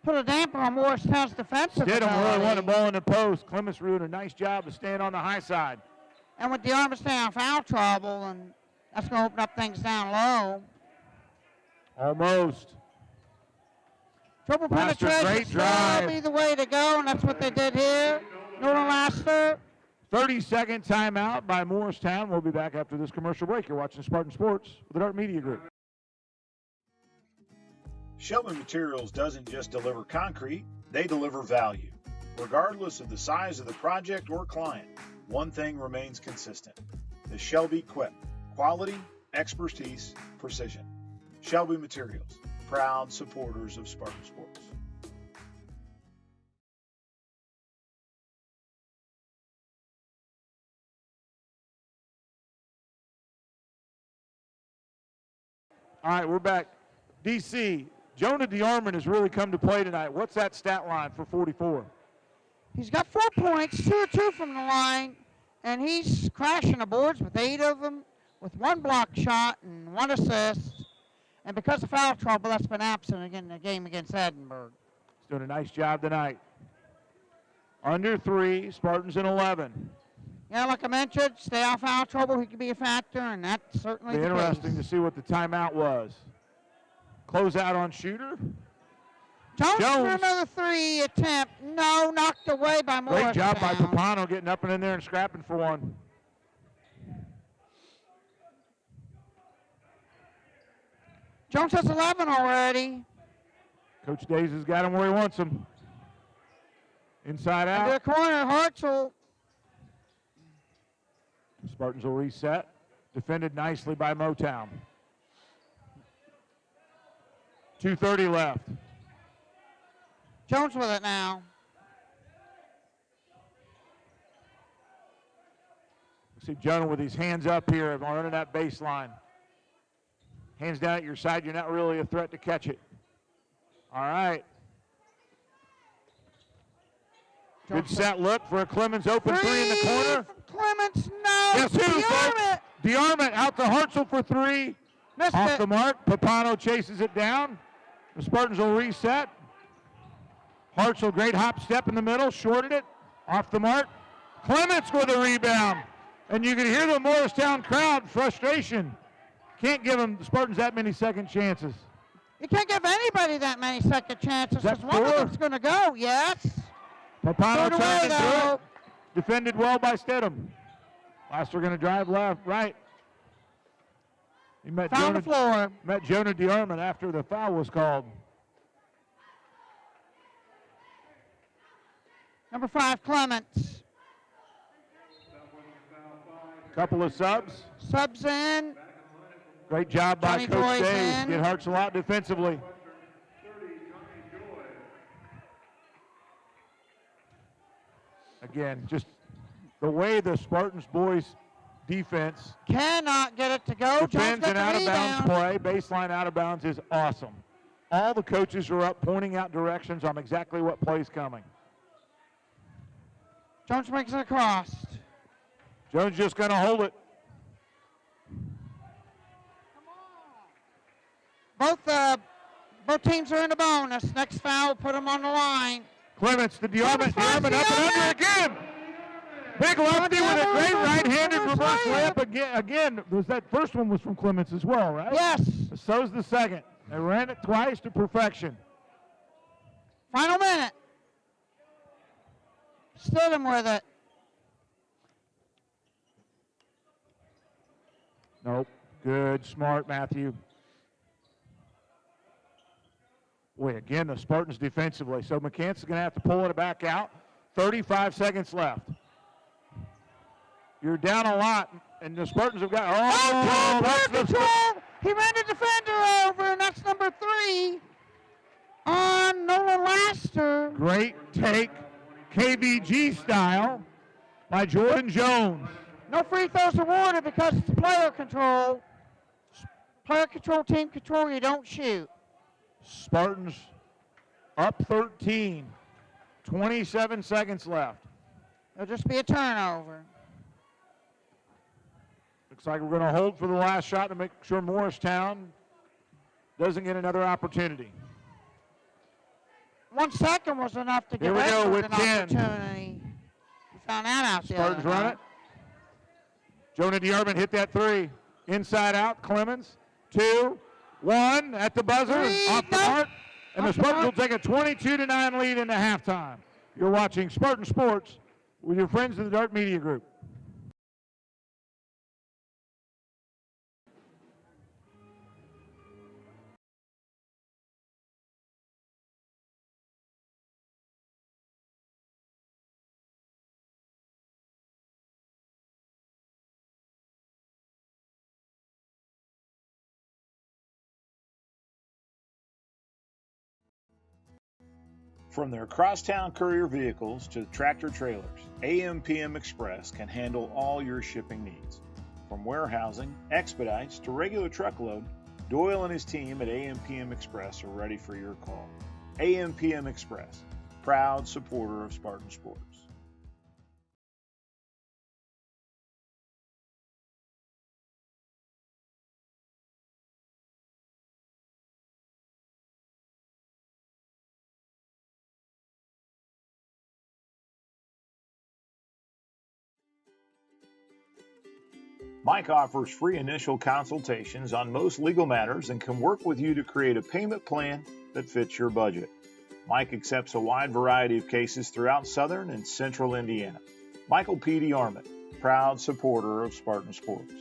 put a damper on Morristown's defensive Stidham ability. really won the ball in the post. Clemens doing a nice job of staying on the high side. And with DeArmond staying in foul trouble, and that's going to open up things down low. Almost. Triple Laster, penetration great still drive. be the way to go, and that's what they did here. Norton Laster. 30-second timeout by Morristown. We'll be back after this commercial break. You're watching Spartan Sports with the Dart Media Group. Shelby Materials doesn't just deliver concrete, they deliver value. Regardless of the size of the project or client, one thing remains consistent. The Shelby Quip. Quality, expertise, precision. Shelby Materials, proud supporters of Spartan Sports. All right, we're back. DC, Jonah DeArmond has really come to play tonight. What's that stat line for 44? He's got 4 points, 2-2 from the line, and he's crashing the boards with 8 of them, with 1 block shot and 1 assist. And because of foul trouble, that's been absent again in the game against Edinburgh. He's doing a nice job tonight. Under 3, Spartans in 11. Yeah, like I mentioned, stay out of foul trouble, he could be a factor, and that's certainly Be the interesting case. to see what the timeout was. Close out on shooter. Jones for Jones. another 3 attempt. No, knocked away by Morristown. Great job by Papano getting up and in there and scrapping for one. Jones has 11 already. Coach Days has got him where he wants him. Inside Into the out. corner, Hartzell. Spartans will reset. Defended nicely by Motown. 2:30 left. Jones with it now. See Jonah with his hands up here running that baseline. Hands down at your side, you're not really a threat to catch it. All right. Good set look for a Clemens open three in the corner. Clemens, no. Guess who, folks? DeArmond out to Hartzell for three. Missed Off it. the mark. Papano chases it down. The Spartans will reset. Hartzell, great hop step in the middle, shorted it. Off the mark. Clements with a rebound. And you can hear the Morristown crowd frustration. Can't give them the Spartans that many second chances. You can't give anybody that many second chances Is that because one of four? them's going to go, yes. Papano Thrown trying away, to do though. it. Defended well by Stidham. Laster going to drive left, right. He met Found the floor. Jonah DeArmond after the foul was called. Number 5, Clements. Couple of subs. Subs in. Great job by Johnny Coach Joy's Days. in. Get Hartzell out defensively. Again, just the way the Spartans boys defense Cannot get it to go. Jones defends got an the out-of-bounds rebound. play. Baseline out-of-bounds is awesome. All the coaches are up pointing out directions on exactly what play's coming. Jones makes it across. Jones just going to hold it. Both teams are in a bonus. Next foul, put them on the line. Clements to DeArmond. DeArmond up and under again. Big lefty with a great right-handed reverse layup again. That first one was from Clements as well, right? Yes. So's the second. They ran it twice to perfection. Final minute. Stidham with it. Nope. Good, smart, Matthew. Boy, again, the Spartans defensively. So McCants is going to have to pull it back out. 35 seconds left. You're down a lot, and the Spartans have got. Oh, Player that's control. He ran the defender over, and that's number 3 on Nolan Laster. Great take, KVG style, by Jordan Jones. No free throws awarded because it's player control. Player control, team control, you don't shoot. Spartans up 13. 27 seconds left. It'll just be a turnover. Looks like we're going to hold for the last shot to make sure Morristown doesn't get another opportunity. 1 second was enough to Here give we go Edward with an 10. opportunity. We found that out the Spartans other run night. it. Jonah DeArmond hit that three. Inside out, Clemens. 2, 1 at the buzzer. Three, Off the nope. mark. And the Off the Spartans will mark. take a 22-9 lead into halftime. You're watching Spartan Sports with your friends in the Dart Media Group. From their crosstown courier vehicles to tractor trailers, AM/PM Express can handle all your shipping needs. From warehousing, expedites to regular truckload, Doyle and his team at AM/PM Express are ready for your call. AM/PM Express, proud supporter of Spartan Sports. Mike offers free initial consultations on most legal matters and can work with you to create a payment plan that fits your budget. Mike accepts a wide variety of cases throughout southern and central Indiana. Michael P. DeArmond, proud supporter of Spartan Sports.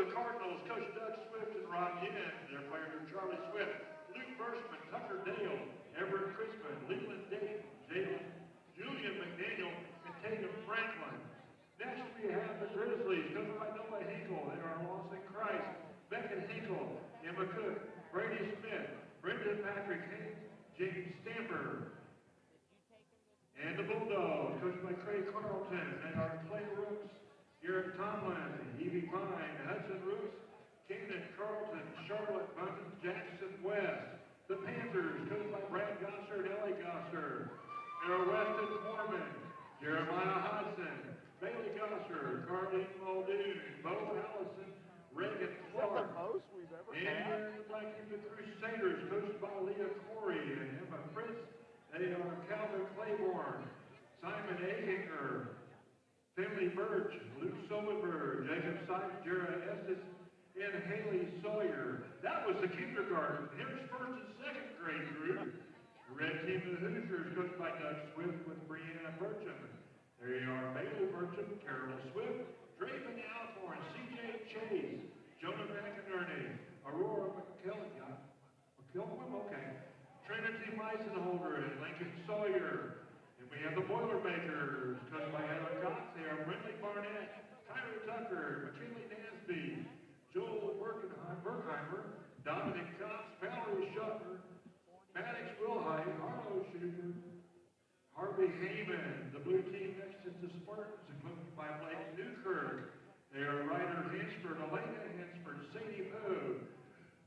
the Cardinals, Coach Doug Swift and Ron Yen. Their players are Charlie Swift, Luke Bershman, Tucker Dale, Everett Crispin, Leland Dayton, Jalen, Julian McDaniel, and Tatum Franklin. Next we have the Grizzlies, coached by Noah Hinkle. They are Lawson Christ, Beckett Hinkle, Emma Cook, Brady Smith, Brendan Patrick Haynes, James Stamper. And the Bulldogs, coached by Craig Carlton. They are Clay Rooks, Garrett Tomlin, Evie Pine, Hudson Rooks, Cannon Carlton, Charlotte Bunton, Jackson West. The Panthers, coached by Brad Gosser and Ellie Gosser. They are Weston Foreman, Jeremiah Hodson, Bailey Gosser, Carlene Muldoon, Bo Allison, Reagan Clark. And here in the Black Union Crusaders, coached by Leah Corey and Emma Fritz. They are Calvin Claiborne, Simon Ahinger, Finley Birch, Luke Solenberg, Jacob Seif, Jared Estes, and Haley Sawyer. That was the kindergarten. Here's first and second grade group. The red team of the Hoosiers, coached by Doug Swift with Brianna Burcham. There you are, Bailey Burcham, Carol Swift, Draven Alcorn, C.J. Chase, Jonah McInerney, Aurora McKelvin, okay. Trinity Meisenholder and Lincoln Sawyer. And we have the Boilermakers, coached by Heather Cox. They are Brinley Barnett, Tyler Tucker, McKinley Nasby, Joel Berkheimer, Dominic Cox, Valerie Shuttler, Maddox Wilhite, Harlow Schuster, Harvey Heyman. The blue team next is the Spartans, coached by Blake Newkirk. They are Ryder Hansford, Elena Hansford, Sadie Poe,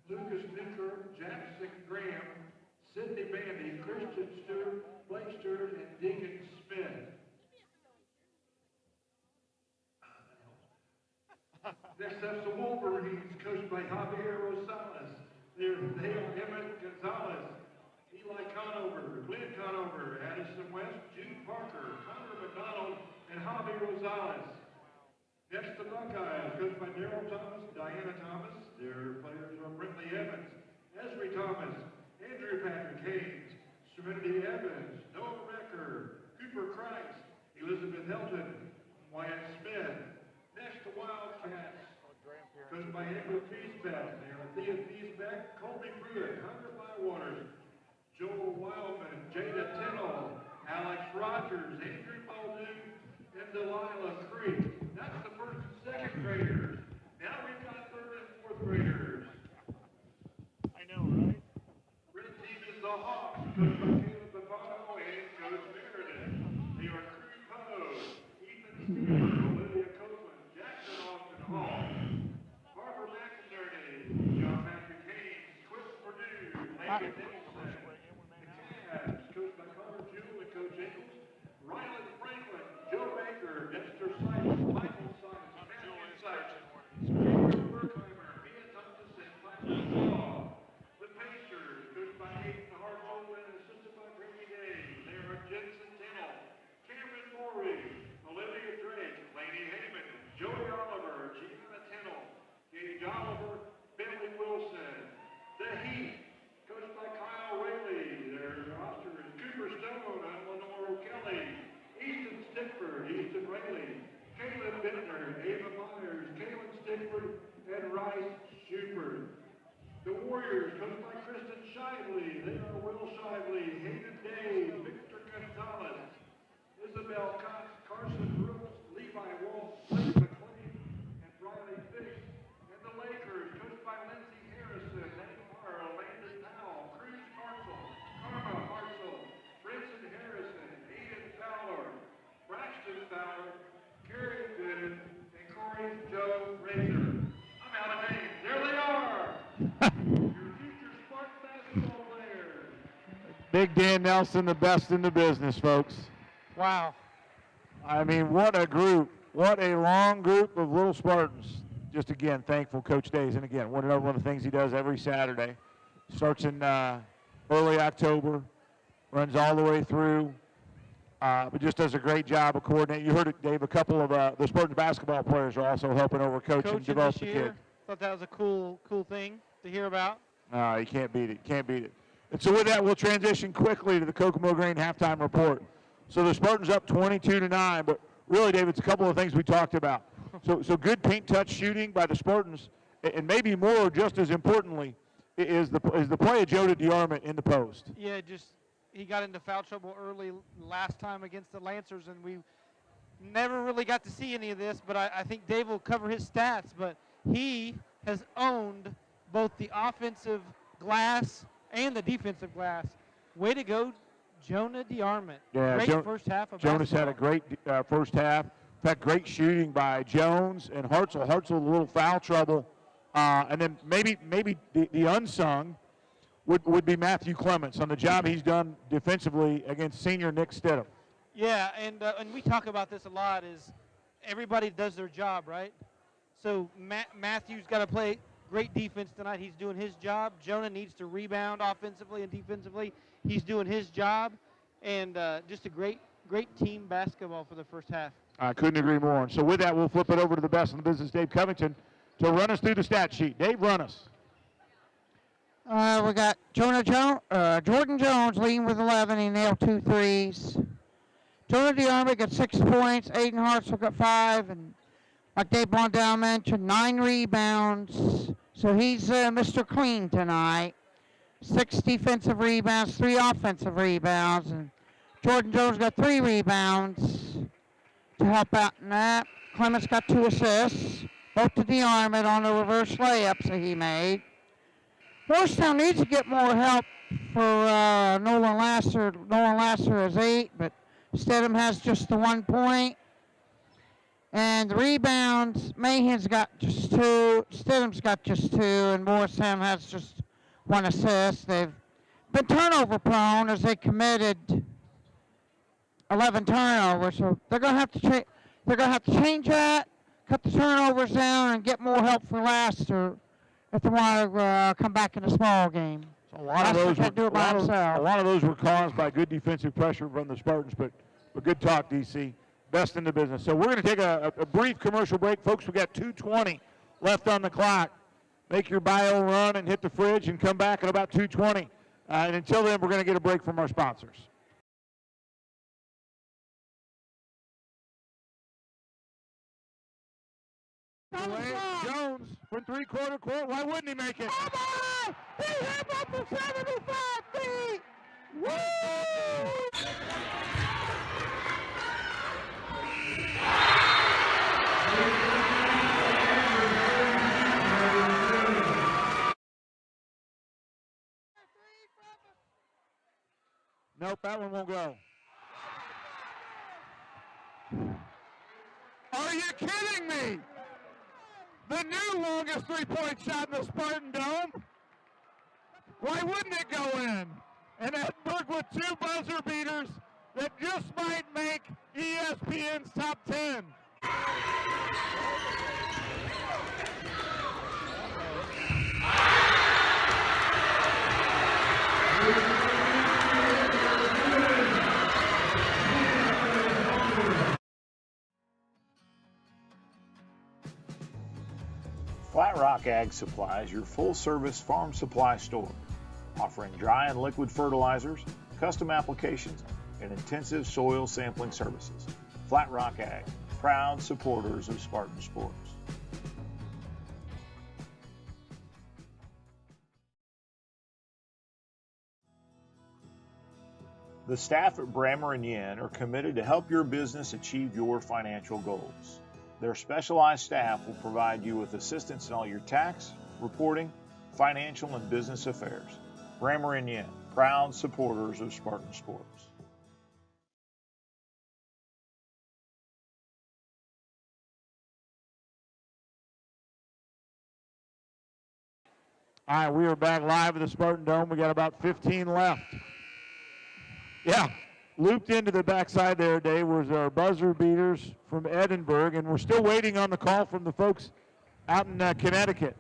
Lucas Newkirk, Jackson Graham, Sidney Bandy, Christian Stewart, Blake Stewart, and Deacon Smith. Next up, the Wolverines, coached by Javier Rosales. They are Emmett Gonzalez, Eli Conover, Glenn Conover, Addison West, Jude Parker, Connor McDonald, and Javier Rosales. Next, the Buckeyes, coached by Darrell Thomas, Diana Thomas. Their players are Brinley Evans, Esri Thomas, Andrew Patrick Haynes, Serenity Evans, Noah Becker, Cooper Christ, Elizabeth Helton, Wyatt Smith. Next, the Wildcats, coached by Edward Fiesbeck. They are Thea Fiesbeck, Colby Pruitt, Hunter Bywaters, Joel Wildman, Jada Tennell, Alex Rogers, Andrew Muldoon, and Delilah Creek. That's the first and second graders. Now we've got third and fourth graders. I know, right? Red team is the Hawks, coached by Caleb Bavano and Coach Meredith. They are Crew Poe, Ethan Stever, Olivia Copeland, Jackson Austin Hall, Barbara McInerney, John Patrick Haynes, Quinn Purdue, Megan Nicholson, the Cavs, coached by Connor Jewell and Coach Ames, Ryland Franklin, Joe Baker, Dexter Sykes, Michael Sykes, Matthew Sykes, Gabriel Berkheimer, Mia Thomas, and Michael Shaw. The Pacers, coached by Hayden Hartzell and assisted by Brady Day. They are Jensen Tennell, Cameron Morey, Olivia Drake, Laney Heyman, Joey Oliver, Gianna Tennell, Gage Oliver, Bentley Wilson. The Heat, coached by Kyle Rayleigh. Their roster is Cooper Stone and Lenore Kelly, Easton Stickford, Easton Rayleigh, Caleb Bittner, Ava Myers, Kaylin Stickford, and Rice Shuford. The Warriors, coached by Kristen Shively. They are Will Shively, Hayden Day, Victor Gonzalez, Isabel Cox, Carson Brooks, Levi Wolf, Blake McLean, and Riley Fix. And the Lakers, coached by Lindsay Harrison, Neymar, Landon Powell, Cruz Hartzell, Karma Hartzell, Brinson Harrison, Aiden Fowler, Braxton Fowler, Kerry Gooden, and Corey Joe Razor. I'm out of names. There they are. Your future Spartan basketball players. Big Dan Nelson, the best in the business, folks. Wow. I mean, what a group. What a long group of little Spartans. Just again, thankful Coach Days. And again, one of the things he does every Saturday. Starts in early October, runs all the way through, but just does a great job of coordinating. You heard it, Dave, a couple of the Spartans basketball players are also helping over coach and develop the kids. Thought that was a cool thing to hear about. You can't beat it. Can't beat it. And so with that, we'll transition quickly to the Kokomo Grain halftime report. So the Spartans up 22-9, but really, Dave, it's a couple of things we talked about. So good paint touch shooting by the Spartans, and maybe more, just as importantly, is the play of Jonah DeArmond in the post. Yeah, he got into foul trouble early last time against the Lancers, and we never really got to see any of this, but I think Dave will cover his stats, but he has owned both the offensive glass and the defensive glass. Way to go, Jonah DeArmond. Yeah, great first half of Jonas basketball. had a great first half. In fact, great shooting by Jones and Hartzell. Hartzell a little foul trouble. And then maybe the unsung would be Matthew Clements on the job he's done defensively against senior Nick Stidham. Yeah, and we talk about this a lot, is everybody does their job, right? So Matthew's got to play great defense tonight. He's doing his job. Jonah needs to rebound offensively and defensively. He's doing his job. And just a great team basketball for the first half. I couldn't agree more. And so with that, we'll flip it over to the best in the business, Dave Covington, to run us through the stat sheet. Dave, run us. We got Jordan Jones leading with 11. He nailed 2 threes. Jonah DeArmond got 6 points. Aiden Hartzell got 5. And like Dave Blondell mentioned, 9 rebounds. So he's Mr. Clean tonight. 6 defensive rebounds, 3 offensive rebounds. And Jordan Jones got 3 rebounds to help out in that. Clements got 2 assists, both to DeArmond on the reverse layups that he made. Morristown needs to get more help for Nolan Lasser. Nolan Lasser has 8, but Stidham has just the 1 point. And the rebounds, Mahan's got just 2, Stidham's got just 2, and Morristown has just 1 assist. They've been turnover prone as they committed 11 turnovers, so they're going to have to change that, cut the turnovers down, and get more help for Lasser if they want to come back in a small game. So a lot of those were caused by good defensive pressure from the Spartans, but good talk, DC. Best in the business. So we're going to take a brief commercial break. Folks, we got 2:20 left on the clock. Make your bio run and hit the fridge and come back at about 2:20. And until then, we're going to get a break from our sponsors. Jones from 3/4 court. Why wouldn't he make it? Come on! He hit up for 75 feet! Woo! Nope, that one won't go. Are you kidding me? The new longest three-point shot in the Spartan Dome? Why wouldn't it go in? And Edinburgh with 2 buzzer beaters that just might make ESPN's top 10. Flat Rock Ag Supply is your full-service farm supply store, offering dry and liquid fertilizers, custom applications, and intensive soil sampling services. Flat Rock Ag, proud supporters of Spartan sports. The staff at Brammer & Yen are committed to help your business achieve your financial goals. Their specialized staff will provide you with assistance in all your tax, reporting, financial, and business affairs. Brammer & Yen, proud supporters of Spartan sports. All right, we are back live at the Spartan Dome. We got about 15 left. Yeah, looped into the backside there, Dave, was our buzzer beaters from Edinburgh, and we're still waiting on the call from the folks out in Connecticut.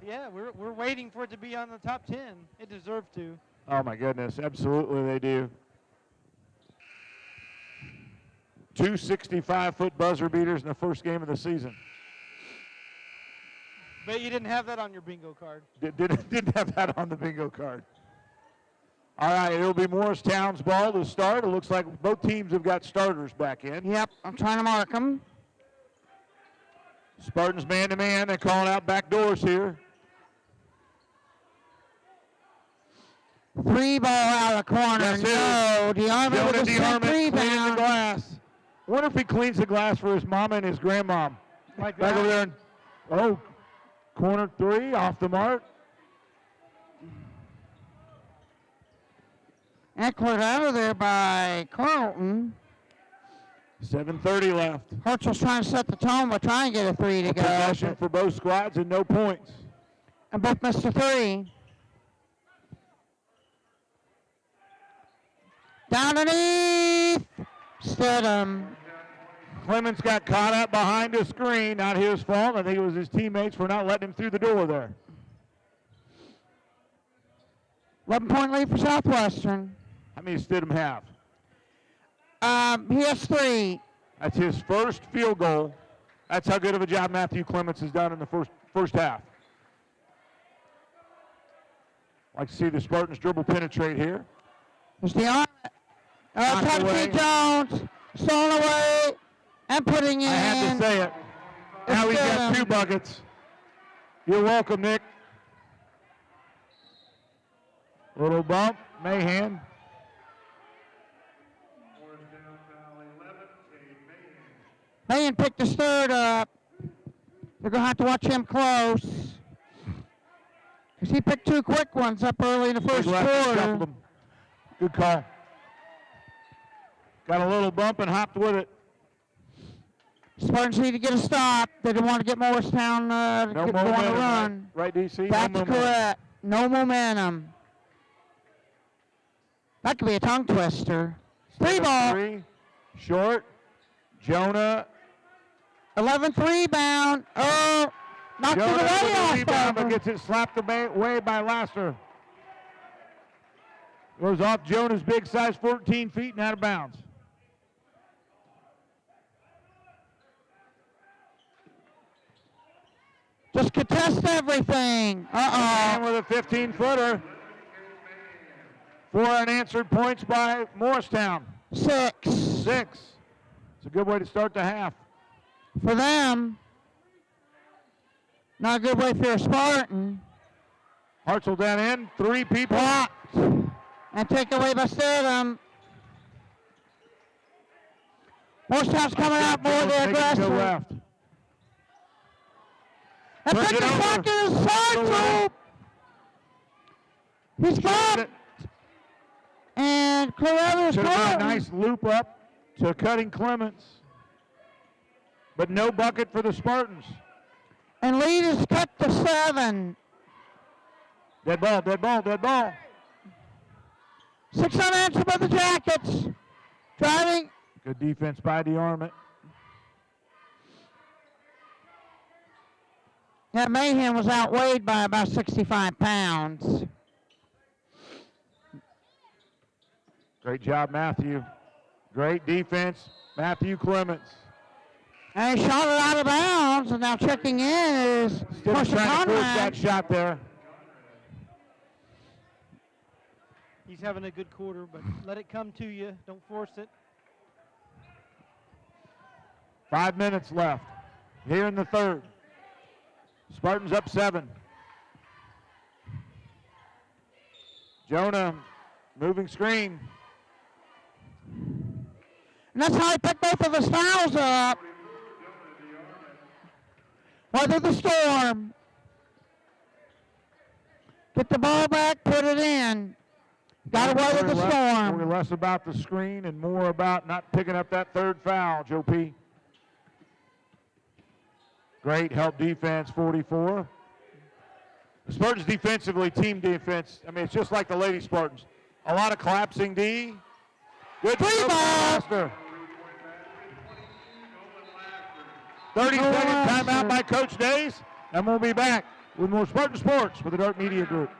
Yeah, we're waiting for it to be on the top 10. It deserved to. Oh, my goodness, absolutely they do. 2 65-foot buzzer beaters in the first game of the season. Bet you didn't have that on your bingo card. Didn't have that on the bingo card. All right, it'll be Morristown's ball to start. It looks like both teams have got starters back in. Yep, I'm trying to mark them. Spartans man-to-man. They're calling out back doors here. 3 ball out of the corner. Yes, No, DeArmond with a set cleaning the rebound. glass. I wonder if he cleans the glass for his mama and his grandmom. Like Back that. over there. Oh, corner 3 off the mark. And cleared out of there by Carlton. 7:30 left. Hartzell's trying to set the tone by trying to get a 3 to go. Possession for both squads and no points. And both missed a 3. Down underneath. Stidham. Clements got caught up behind a screen. Not his fault. I think it was his teammates for not letting him through the door there. 11-point lead for Southwestern. How many does Stidham have? He has 3. That's his first field goal. That's how good of a job Matthew Clements has done in the first half. Like to see the Spartans dribble penetrate here. There's the Tennessee Jones stolen away and putting in. I had to say it. Now he's got 2 buckets. You're welcome, Nick. Little bump, Mahan. Mahan picked his 3rd up. They're going to have to watch him close. Because he picked 2 quick ones up early in the first quarter. Good call. Got a little bump and hopped with it. Spartans need to get a stop. They didn't want to get Morristown to No go on a momentum, run. right, DC? That's No momentum. correct. No momentum. That could be a tongue twister. 3 ball. 3, short. Jonah. 11th rebound. Oh, knocked it Jonah away with the off rebound, of but him. gets it slapped away by Lassiter. Goes off Jonah's big size, 14 feet and out of bounds. Just contest everything. And with a 15-footer for unanswered points by Morristown. 6. 6. It's a good way to start the half. For them. Not a good way for a Spartan. Hartzell down in, 3 people. Blocked. And take away by Stidham. Morristown's coming out more Making the it aggressive. go left. And Turns pick it the over. second is Hartzell. He's got. And Clorella's Should have Carlton. been a nice loop up to Cutting Clements. But no bucket for the Spartans. And lead is cut to 7. Dead ball, dead ball, dead ball. 6 unanswered by the Jackets. Driving. Good defense by DeArmond. Yeah, Mahan was outweighed by about 65 pounds. Great job, Matthew. Great defense, Matthew Clements. And he shot it out of bounds, and now checking in is Still Marshall trying to force that Conrad. shot there. He's having a good quarter, but let it come to you. Don't force it. 5 minutes left here in the third. Spartans up 7. Jonah moving screen. And that's how he picked both of his fouls up. Weather the storm. Get the ball back, put it in. Got to weather the Worry storm. less about the screen and more about not picking up that 3rd foul, Joe P. Great help defense, 44. The Spartans defensively, team defense, I mean, it's just like the Lady Spartans. A lot of collapsing D. Good Free stroke by ball. Lassiter. 30-second timeout by Coach Days, and we'll be back with more Spartan Sports with the Dart Media Group.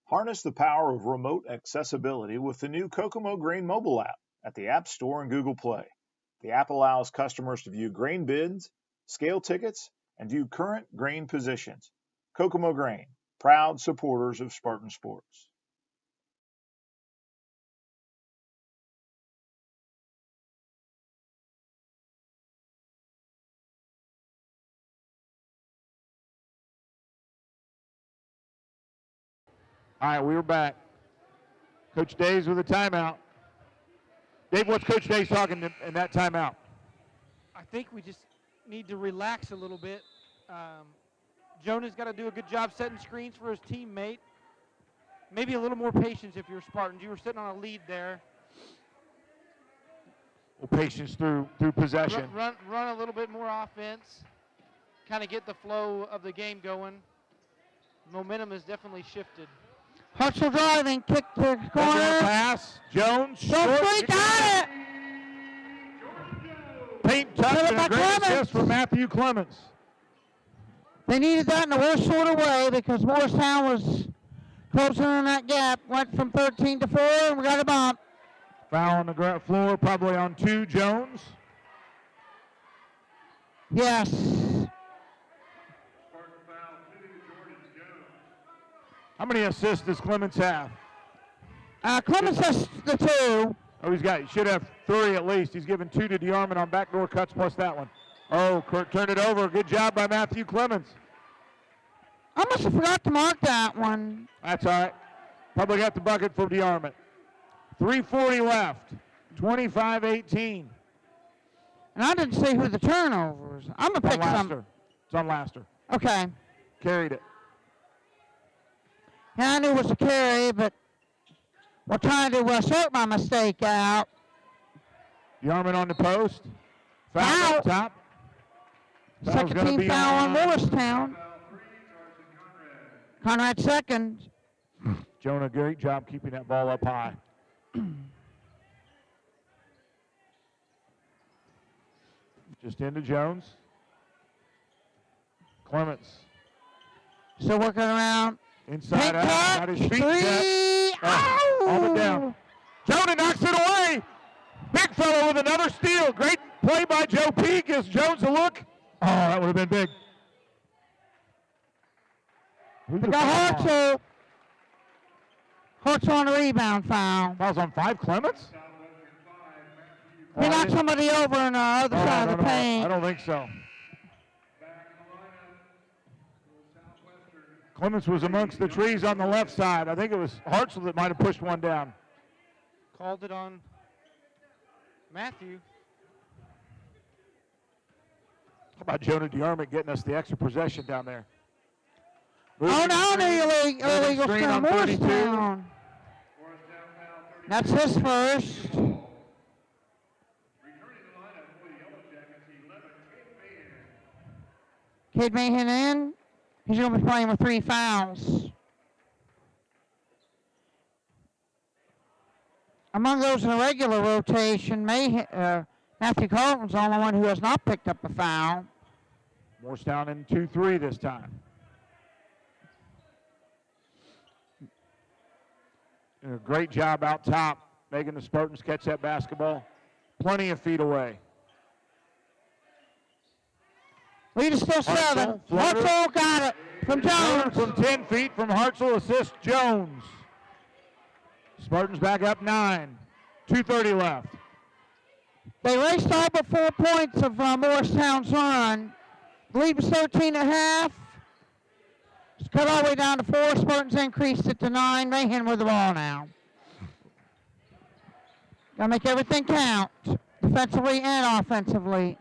Harness the power of remote accessibility with the new Kokomo Grain mobile app at the App Store and Google Play. The app allows customers to view grain bids, scale tickets, and view current grain positions. Kokomo Grain, proud supporters of Spartan Sports. All right, we are back. Coach Days with a timeout. Dave, what's Coach Days talking in that timeout? I think we just need to relax a little bit. Jonah's got to do a good job setting screens for his teammate. Maybe a little more patience if you're Spartans. You were sitting on a lead there. Well, patience through possession. Run a little bit more offense. Kind of get the flow of the game going. Momentum has definitely shifted. Hustle driving, kick to corner. Pass. Jones. Short, got it. Paint touch and a great assist for Matthew Clements. They needed that in the worst sort of way because Morristown was closing in that gap. Went from 13 to 4, and we got a bump. Foul on the floor, probably on 2, Jones. Yes. How many assists does Clements have? Clements has the 2. Oh, he should have 3 at least. He's given 2 to DeArmond on backdoor cuts plus that one. Oh, Kurt turned it over. Good job by Matthew Clements. I must have forgot to mark that one. That's all right. Probably got the bucket for DeArmond. 3:40 left. 25-18. And I didn't see who the turnovers. I'm going to pick some. It's on Laster. Okay. Carried it. Yeah, I knew it was a carry, but we're trying to sort my mistake out. DeArmond on the post. Foul up top. Second team foul on Morristown. Conrad second. Jonah, great job keeping that ball up high. Just into Jones. Clements. Still working around. Inside out. Got his feet set. All but down. Jonah knocks it away. Big fellow with another steal. Great play by Joe P. Gives Jones a look. Oh, that would have been big. We got Hartzell. Hartzell on a rebound foul. Fouls on 5, Clements? He knocked somebody over on the other side of the paint. I don't think so. Clements was amongst the trees on the left side. I think it was Hartzell that might have pushed one down. Called it on Matthew. How about Jonah DeArmond getting us the extra possession down there? Oh, no, the illegal screen screen on 32. Morristown. That's his first. Cade Mahan in. He's going to be playing with 3 fouls. Among those in the regular rotation, Matthew Carlton's the only one who has not picked up a foul. Morristown in 2-3 this time. And a great job out top, making the Spartans catch that basketball. Plenty of feet away. Lead is still 7. Hartzell got it from Jones. From 10 feet from Hartzell, assist Jones. Spartans back up 9. 2:30 left. They raced all but 4 points of Morristown's run. The lead was 13.5. It's cut all the way down to 4. Spartans increased it to 9. Mahan with the ball now. Got to make everything count, defensively and offensively.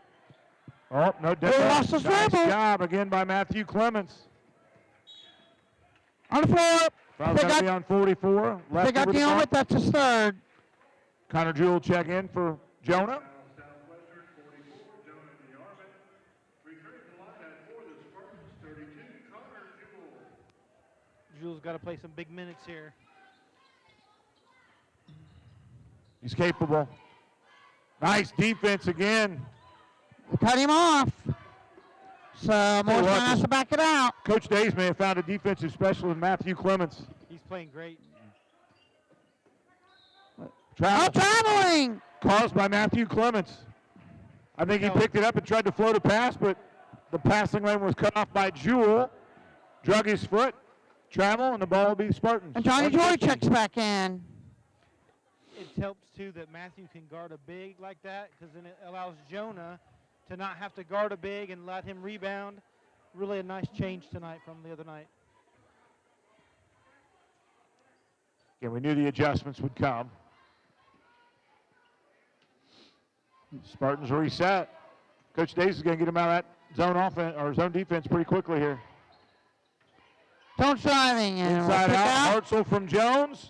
Oh, no difference. Lost his dribble. Nice job again by Matthew Clements. On the floor. Foul's going to be on 44. They got DeArmond, that's his third. Connor Jewell check in for Jonah. Jewell's got to play some big minutes here. He's capable. Nice defense again. Cut him off. So Morristown has to back it out. Coach Days may have found a defensive specialist in Matthew Clements. He's playing great. Traveling. Caused by Matthew Clements. I think he picked it up and tried to float a pass, but the passing lane was cut off by Jewell. Drug his foot. Travel, and the ball will be Spartans. And Johnny Joy checks back in. It helps, too, that Matthew can guard a big like that, because then it allows Jonah to not have to guard a big and let him rebound. Really a nice change tonight from the other night. Again, we knew the adjustments would come. Spartans reset. Coach Days is going to get him out of that zone offense or zone defense pretty quickly here. Jones driving. Inside out. Hartzell from Jones.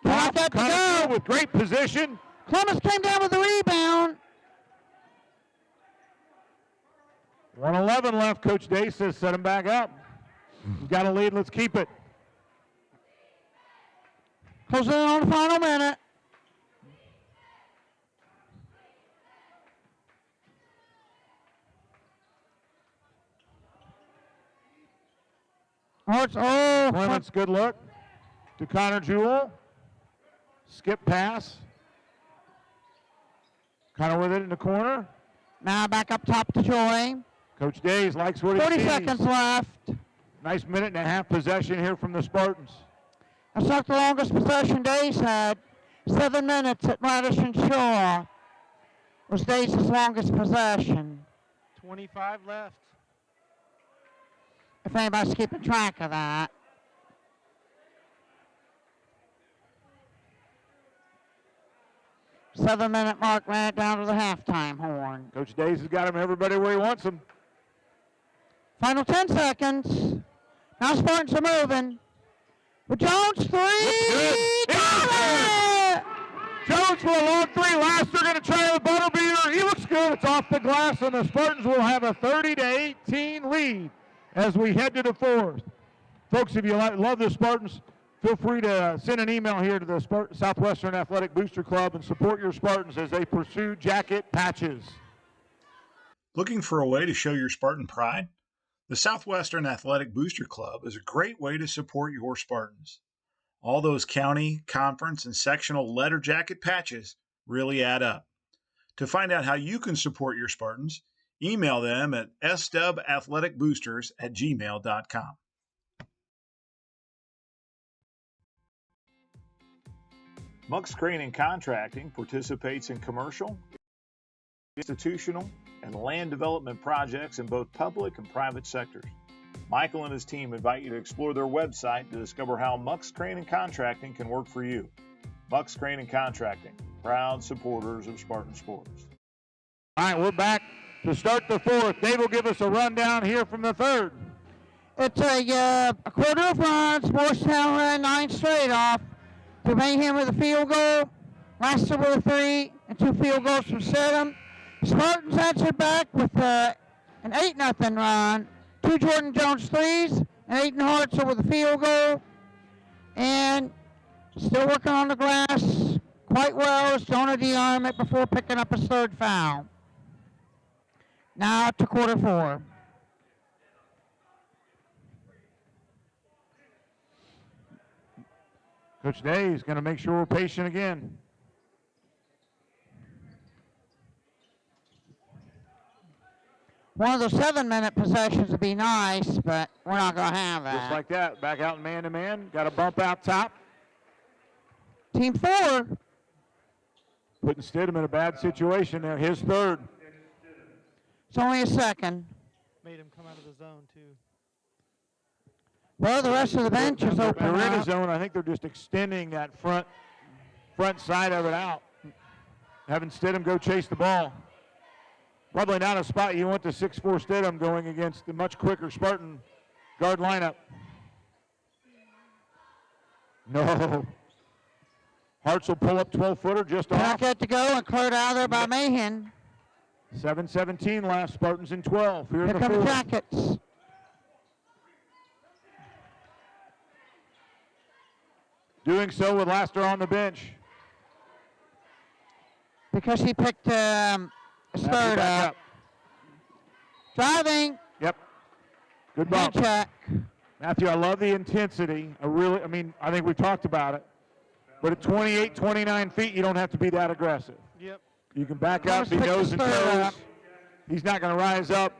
Not that to go. With great position. Clemens came down with the rebound. 1:11 left. Coach Dace says set him back up. We've got a lead. Let's keep it. Closing in on the final minute. Clements, good look. To Connor Jewell. Skip pass. Connor with it in the corner. Now back up top to Joy. Coach Days likes what he sees. 40 seconds left. Nice minute and a half possession here from the Spartans. That's not the longest possession Days had. 7 minutes at Madison Shaw was Days' longest possession. 25 left. If anybody's keeping track of that. Seven-minute mark right down to the halftime horn. Coach Days has got him everybody where he wants them. Final 10 seconds. Now Spartans are moving. With Jones, three. Got it! Jones for a long three. Laster going to try the buzzer beater. He looks good. It's off the glass, and the Spartans will have a 30-18 lead as we head to the fourth. Folks, if you love the Spartans, feel free to send an email here to the Southwestern Athletic Booster Club and support your Spartans as they pursue jacket patches. Looking for a way to show your Spartan pride? The Southwestern Athletic Booster Club is a great way to support your Spartans. All those county, conference, and sectional letter jacket patches really add up. To find out how you can support your Spartans, email them at swathleticboosters@gmail.com. Muck's Crane and Contracting participates in commercial, institutional, and land development projects in both public and private sectors. Michael and his team invite you to explore their website to discover how Muck's Crane and Contracting can work for you. Muck's Crane and Contracting, proud supporters of Spartan sports. All right, we're back to start the fourth. Dave will give us a rundown here from the third. It's a quarter of runs. Morristown ran 9 straight off. To Mayhem with a field goal. Laster with a 3 and 2 field goals from Stidham. Spartans answered back with an 8-0 run. 2 Jordan Jones 3s and Aiden Hartzell with a field goal. And still working on the glass quite well as Jonah de-arm it before picking up his 3rd foul. Now to quarter 4. Coach Day is going to make sure we're patient again. One of those 7-minute possessions would be nice, but we're not going to have that. Just like that, back out in man-to-man. Got a bump out top. Team 4. Putting Stidham in a bad situation there. His 3rd. It's only a 2nd. Made him come out of the zone, too. Well, the rest of the bench is open. They're in a zone. I think they're just extending that front side of it out. Having Stidham go chase the ball. Probably not a spot you want the 6'4" Stidham going against the much quicker Spartan guard lineup. No. Hartz will pull up 12-footer just off. Packet to go and cleared out of there by Mahan. 7:17 last. Spartans in 12. Here Here come the Jackets. Doing so with Laster on the bench. Because he picked Spurd up. Driving. Yep. Good bump. Check. Matthew, I love the intensity. I think we've talked about it. But at 28, 29 feet, you don't have to be that aggressive. Yep. You can back up, be nose and toes. He's not going to rise up.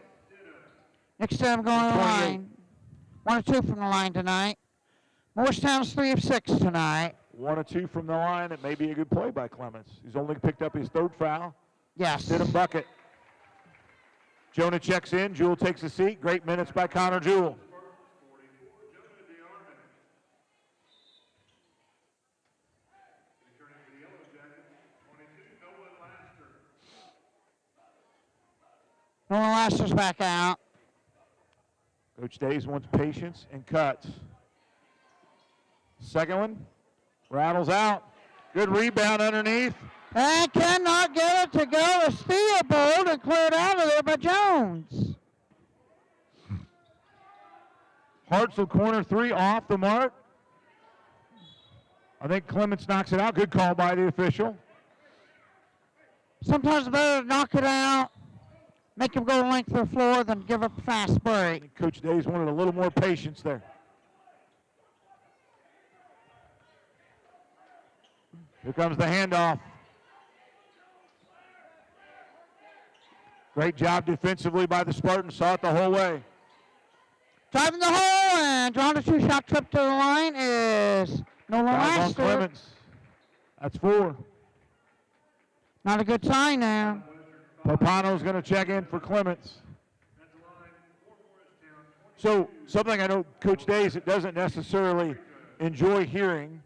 Next time going to the line. 1 or 2 from the line tonight. Morristown's 3 of 6 tonight. 1 or 2 from the line. It may be a good play by Clements. He's only picked up his 3rd foul. Yes. Stidham bucket. Jonah checks in. Jewell takes a seat. Great minutes by Connor Jewell. Nolan Laster's back out. Coach Days wants patience and cuts. Second one, rattles out. Good rebound underneath. And cannot get it to go. A steal bold and cleared out of there by Jones. Hartzell corner three off the mark. I think Clements knocks it out. Good call by the official. Sometimes better to knock it out, make him go length of the floor than give up a fast I break. think Coach Days wanted a little more patience there. Here comes the handoff. Great job defensively by the Spartans. Saw it the whole way. Driving the hole and drawing a two-shot trip to the line is Nolan Drive on Laster. Clements. That's 4. Not a good sign now. Papano's going to check in for Clements. So something I know Coach Days doesn't necessarily enjoy hearing,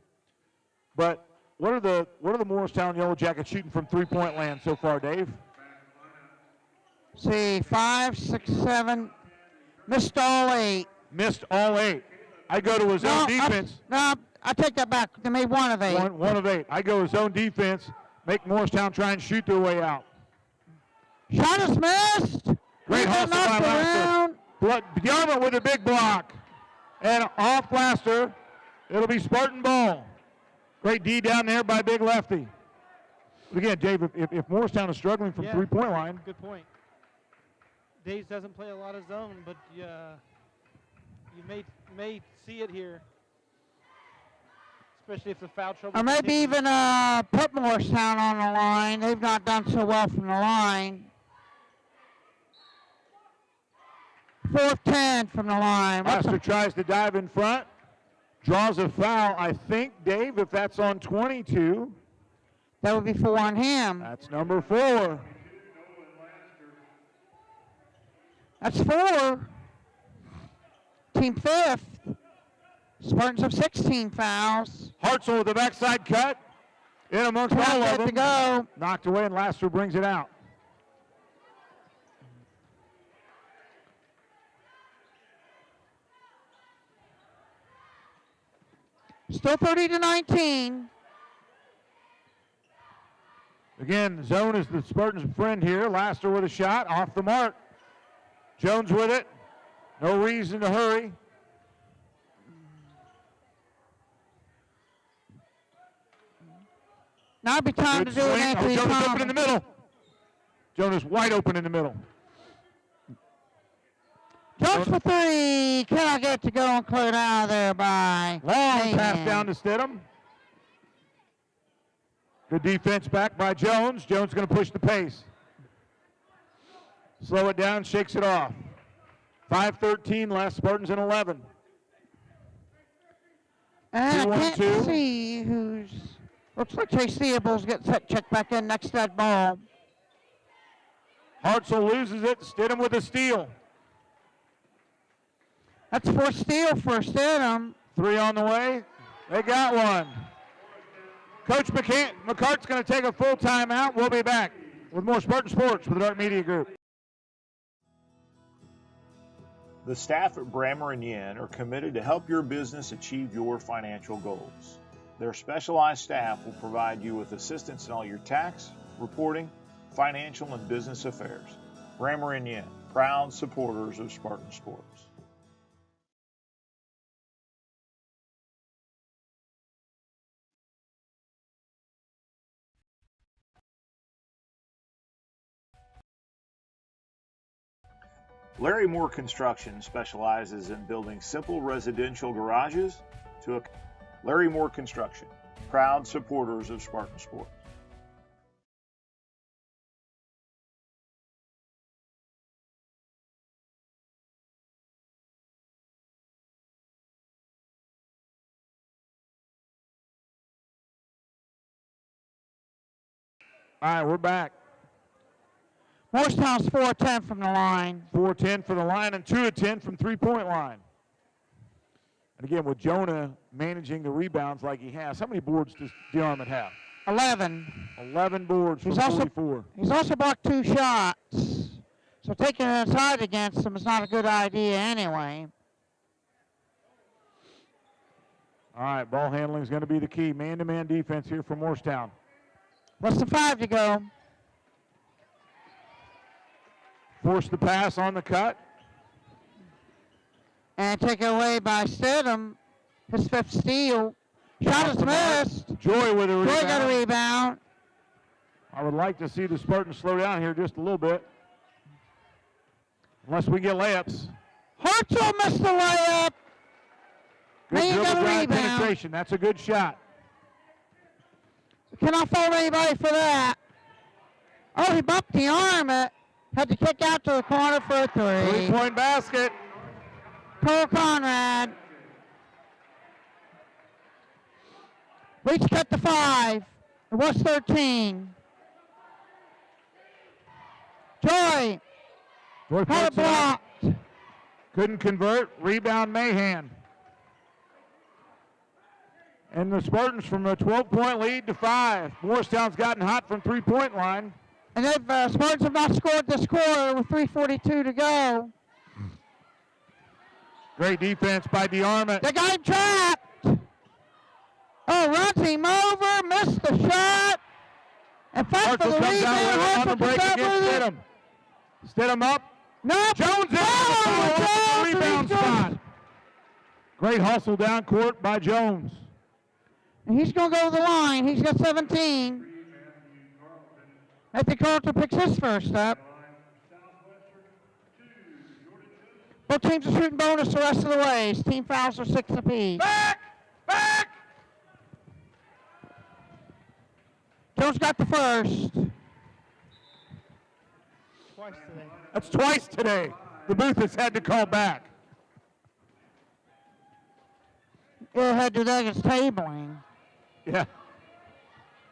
but what are the Morristown Yellow Jackets shooting from three-point land so far, Dave? See, 5, 6, 7. Missed all 8. Missed all 8. I go to his own defense. I take that back. They made 1 of 8. One of 8. I go his own defense, make Morristown try and shoot their way out. Shot is missed. Great hustle by Laster. Bjorman with a big block. And off Laster. It'll be Spartan ball. Great D down there by Big Lefty. But again, Dave, if Morristown is struggling from three-point line. Good point. Days doesn't play a lot of zone, but you may see it here, especially if the foul trouble. Or maybe even put Morristown on the line. They've not done so well from the line. 4 of 10 from the line. Laster tries to dive in front. Draws a foul, I think, Dave, if that's on 22. That would be 4 on him. That's number 4. That's 4. Team 5th. Spartans have 16 fouls. Hartzell with the backside cut. In amongst all of them. To go. Knocked away, and Laster brings it out. Still 30-19. Again, zone is the Spartans' friend here. Laster with a shot, off the mark. Jones with it. No reason to hurry. Now it'd be time Good to do an swing. Anthony Jonas Thomas. open in the middle. Jonas wide open in the middle. Jones for 3. Cannot get it to go and cleared out of there by Long pass Heyman. down to Stidham. Good defense back by Jones. Jones going to push the pace. Slow it down, shakes it off. 5:13 left, Spartans in 11. And I 2-1-2. can't see who's. Looks like Chase Theobald's getting set checked back in next to that ball. Hartzell loses it. Stidham with a steal. That's 4 steal for Stidham. 3 on the way. They got one. Coach McCart's going to take a full timeout. We'll be back with more Spartan Sports with the Dark Media Group. The staff at Brammer & Yen are committed to help your business achieve your financial goals. Their specialized staff will provide you with assistance in all your tax, reporting, financial, and business affairs. Brammer & Yen, proud supporters of Spartan Sports. Larry Moore Construction specializes in building simple residential garages to Larry Moore Construction, proud supporters of Spartan Sports. All right, we're back. Morristown's 4 of 10 from the line. 4 of 10 from the line and 2 of 10 from three-point line. And again, with Jonah managing the rebounds like he has, how many boards does DeArmond have? 11. 11 boards from 44. He's also blocked 2 shots. So taking it inside against them is not a good idea anyway. All right, ball handling is going to be the key. Man-to-man defense here for Morristown. Less than 5 to go. Force the pass on the cut. And take it away by Stidham. His 5th steal. Shot is missed. Joy with a rebound. Joy got a rebound. I would like to see the Spartans slow down here just a little bit. Unless we get layups. Hartzell missed the layup. Good Now you got dribble a drive rebound. penetration. That's a good shot. Cannot fault anybody for that. Oh, he bumped the arm. Had to kick out to the corner for a 3. 3-point basket. Cole Conrad. Leach cut to 5. It was 13. Joy. Joy Had it puts it up. blocked. Couldn't convert. Rebound Mahan. And the Spartans from a 12-point lead to 5. Morristown's gotten hot from 3-point line. And they've Spartans have not scored this quarter with 3:42 to go. Great defense by DeArmond. They got him trapped. Oh, runs him over, missed the shot. And fight for Hartzell the comes out rebound. with it on the Hartzell break comes out against with it. Stidham. Stidham up. No. Jones in Oh, the Jones, rebound he's spot. going- Great hustle down court by Jones. And he's going to go to the line. He's got 17. I think Carlton picks his first up. Both teams are shooting bonus the rest of the ways. Team fouls are 6 apiece. Back! Back! Jones got the first. Twice today. That's twice today. The booth has had to call back. It had to do that against tabling. Yeah.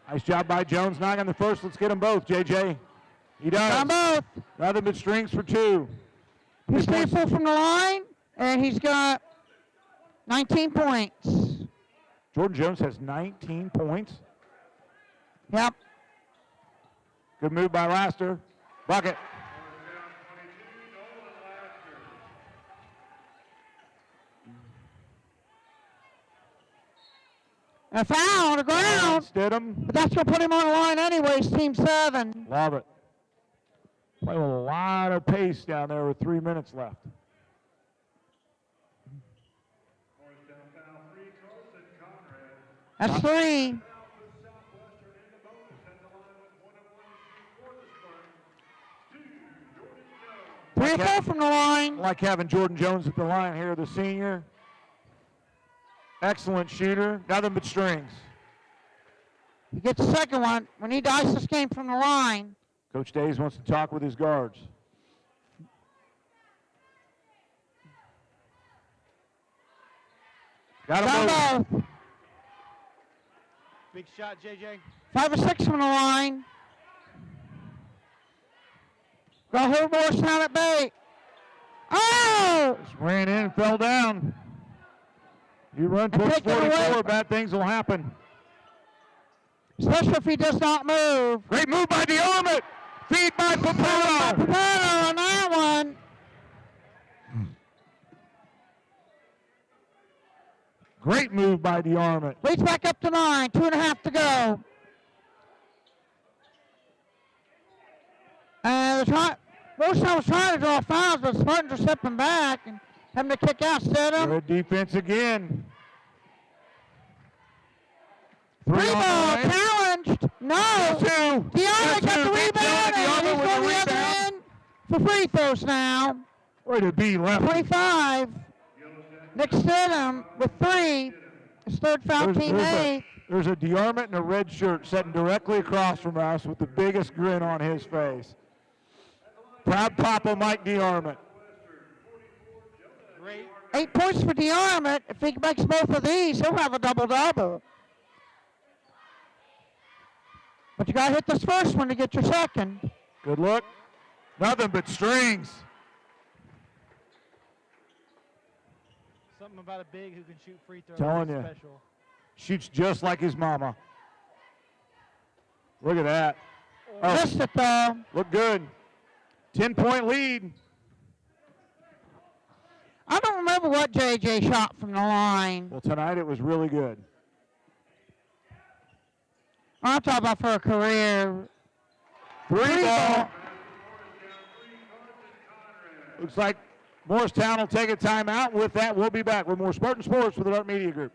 Nice job by Jones knocking the first. Let's get them both, JJ. He does. Got 'em both. Nothing but strings for 2. He's staying full from the line, and he's got 19 points. Jordan Jones has 19 points. Yep. Good move by Laster. Bucket. A foul on the ground. Stidham. But that's going to put him on the line anyways, team 7. Love it. Playing with a lot of pace down there with 3 minutes left. That's 3. Three or 4 from the line. I like having Jordan Jones at the line here, the senior. Excellent shooter. Nothing but strings. He gets the second one. We need to ice this game from the line. Coach Days wants to talk with his guards. Got him both. both. Big shot, JJ. 5 or 6 from the line. Got hold Morristown at bay. Oh! Just ran in and fell down. You run towards Take it away. 44, bad things will happen. Especially if he does not move. Great move by DeArmond. Feed by Papano. Papano on that one. Great move by DeArmond. Leads back up to 9. 2.5 to go. And Morristown was trying to draw fouls, but Spartans are stepping back and having to kick out Stidham. Good defense again. 3 Three on ball the line. challenged. No. Two. DeArmond got the rebound, and DeArmond he's with going the the other rebound. end for free throws now. Way to be left. 25. Nick Stidham with 3. His third foul, team 8. There's a DeArmond in a red shirt sitting directly across from us with the biggest grin on his face. Proud Papa Mike DeArmond. Great. 8 points for DeArmond. If he makes both of these, he'll have a double-double. But you got to hit this first one to get your second. Good look. Nothing but strings. Something about a big who can shoot free throws. Telling is you. Special. Shoots just like his mama. Look at that. Oh, Missed it, though. look good. 10-point lead. I don't remember what JJ shot from the line. Well, tonight it was really good. I'm talking about for a career. Three ball. Looks like Morristown will take a timeout. With that, we'll be back with more Spartan Sports with the Art Media Group.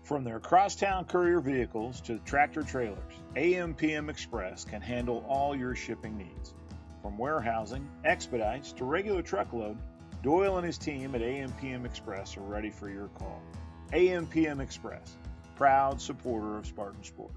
From their crosstown courier vehicles to tractor trailers, AM/PM Express can handle all your shipping needs. From warehousing, expedites, to regular truckload, Doyle and his team at AM/PM Express are ready for your call. AM/PM Express, proud supporter of Spartan Sports.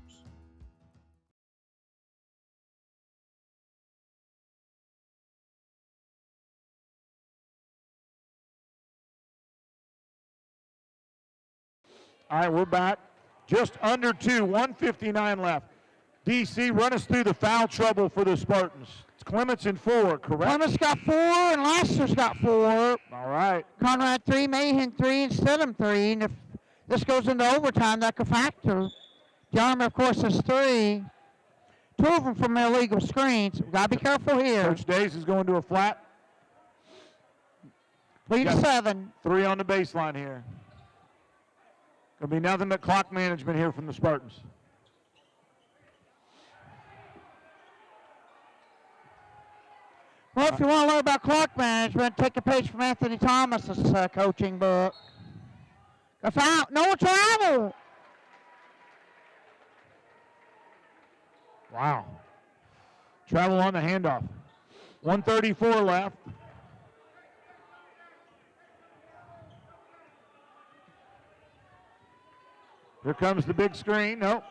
All right, we're back. Just under 1:59 left. DC, run us through the foul trouble for the Spartans. It's Clements in 4, correct? Clements got 4 and Laster's got 4. All right. Conrad 3, Mahan 3, and Stidham 3. And if this goes into overtime, that could factor. Jarman, of course, has 3. 2 of them from illegal screens. We've got to be careful here. Coach Days is going to a flat. Lead 7. 3 on the baseline here. Going to be nothing but clock management here from the Spartans. Well, if you want to learn about clock management, take a page from Anthony Thomas's coaching book. A foul, no travel. Wow. Travel on the handoff. 1:34 left. Here comes the big screen. Nope.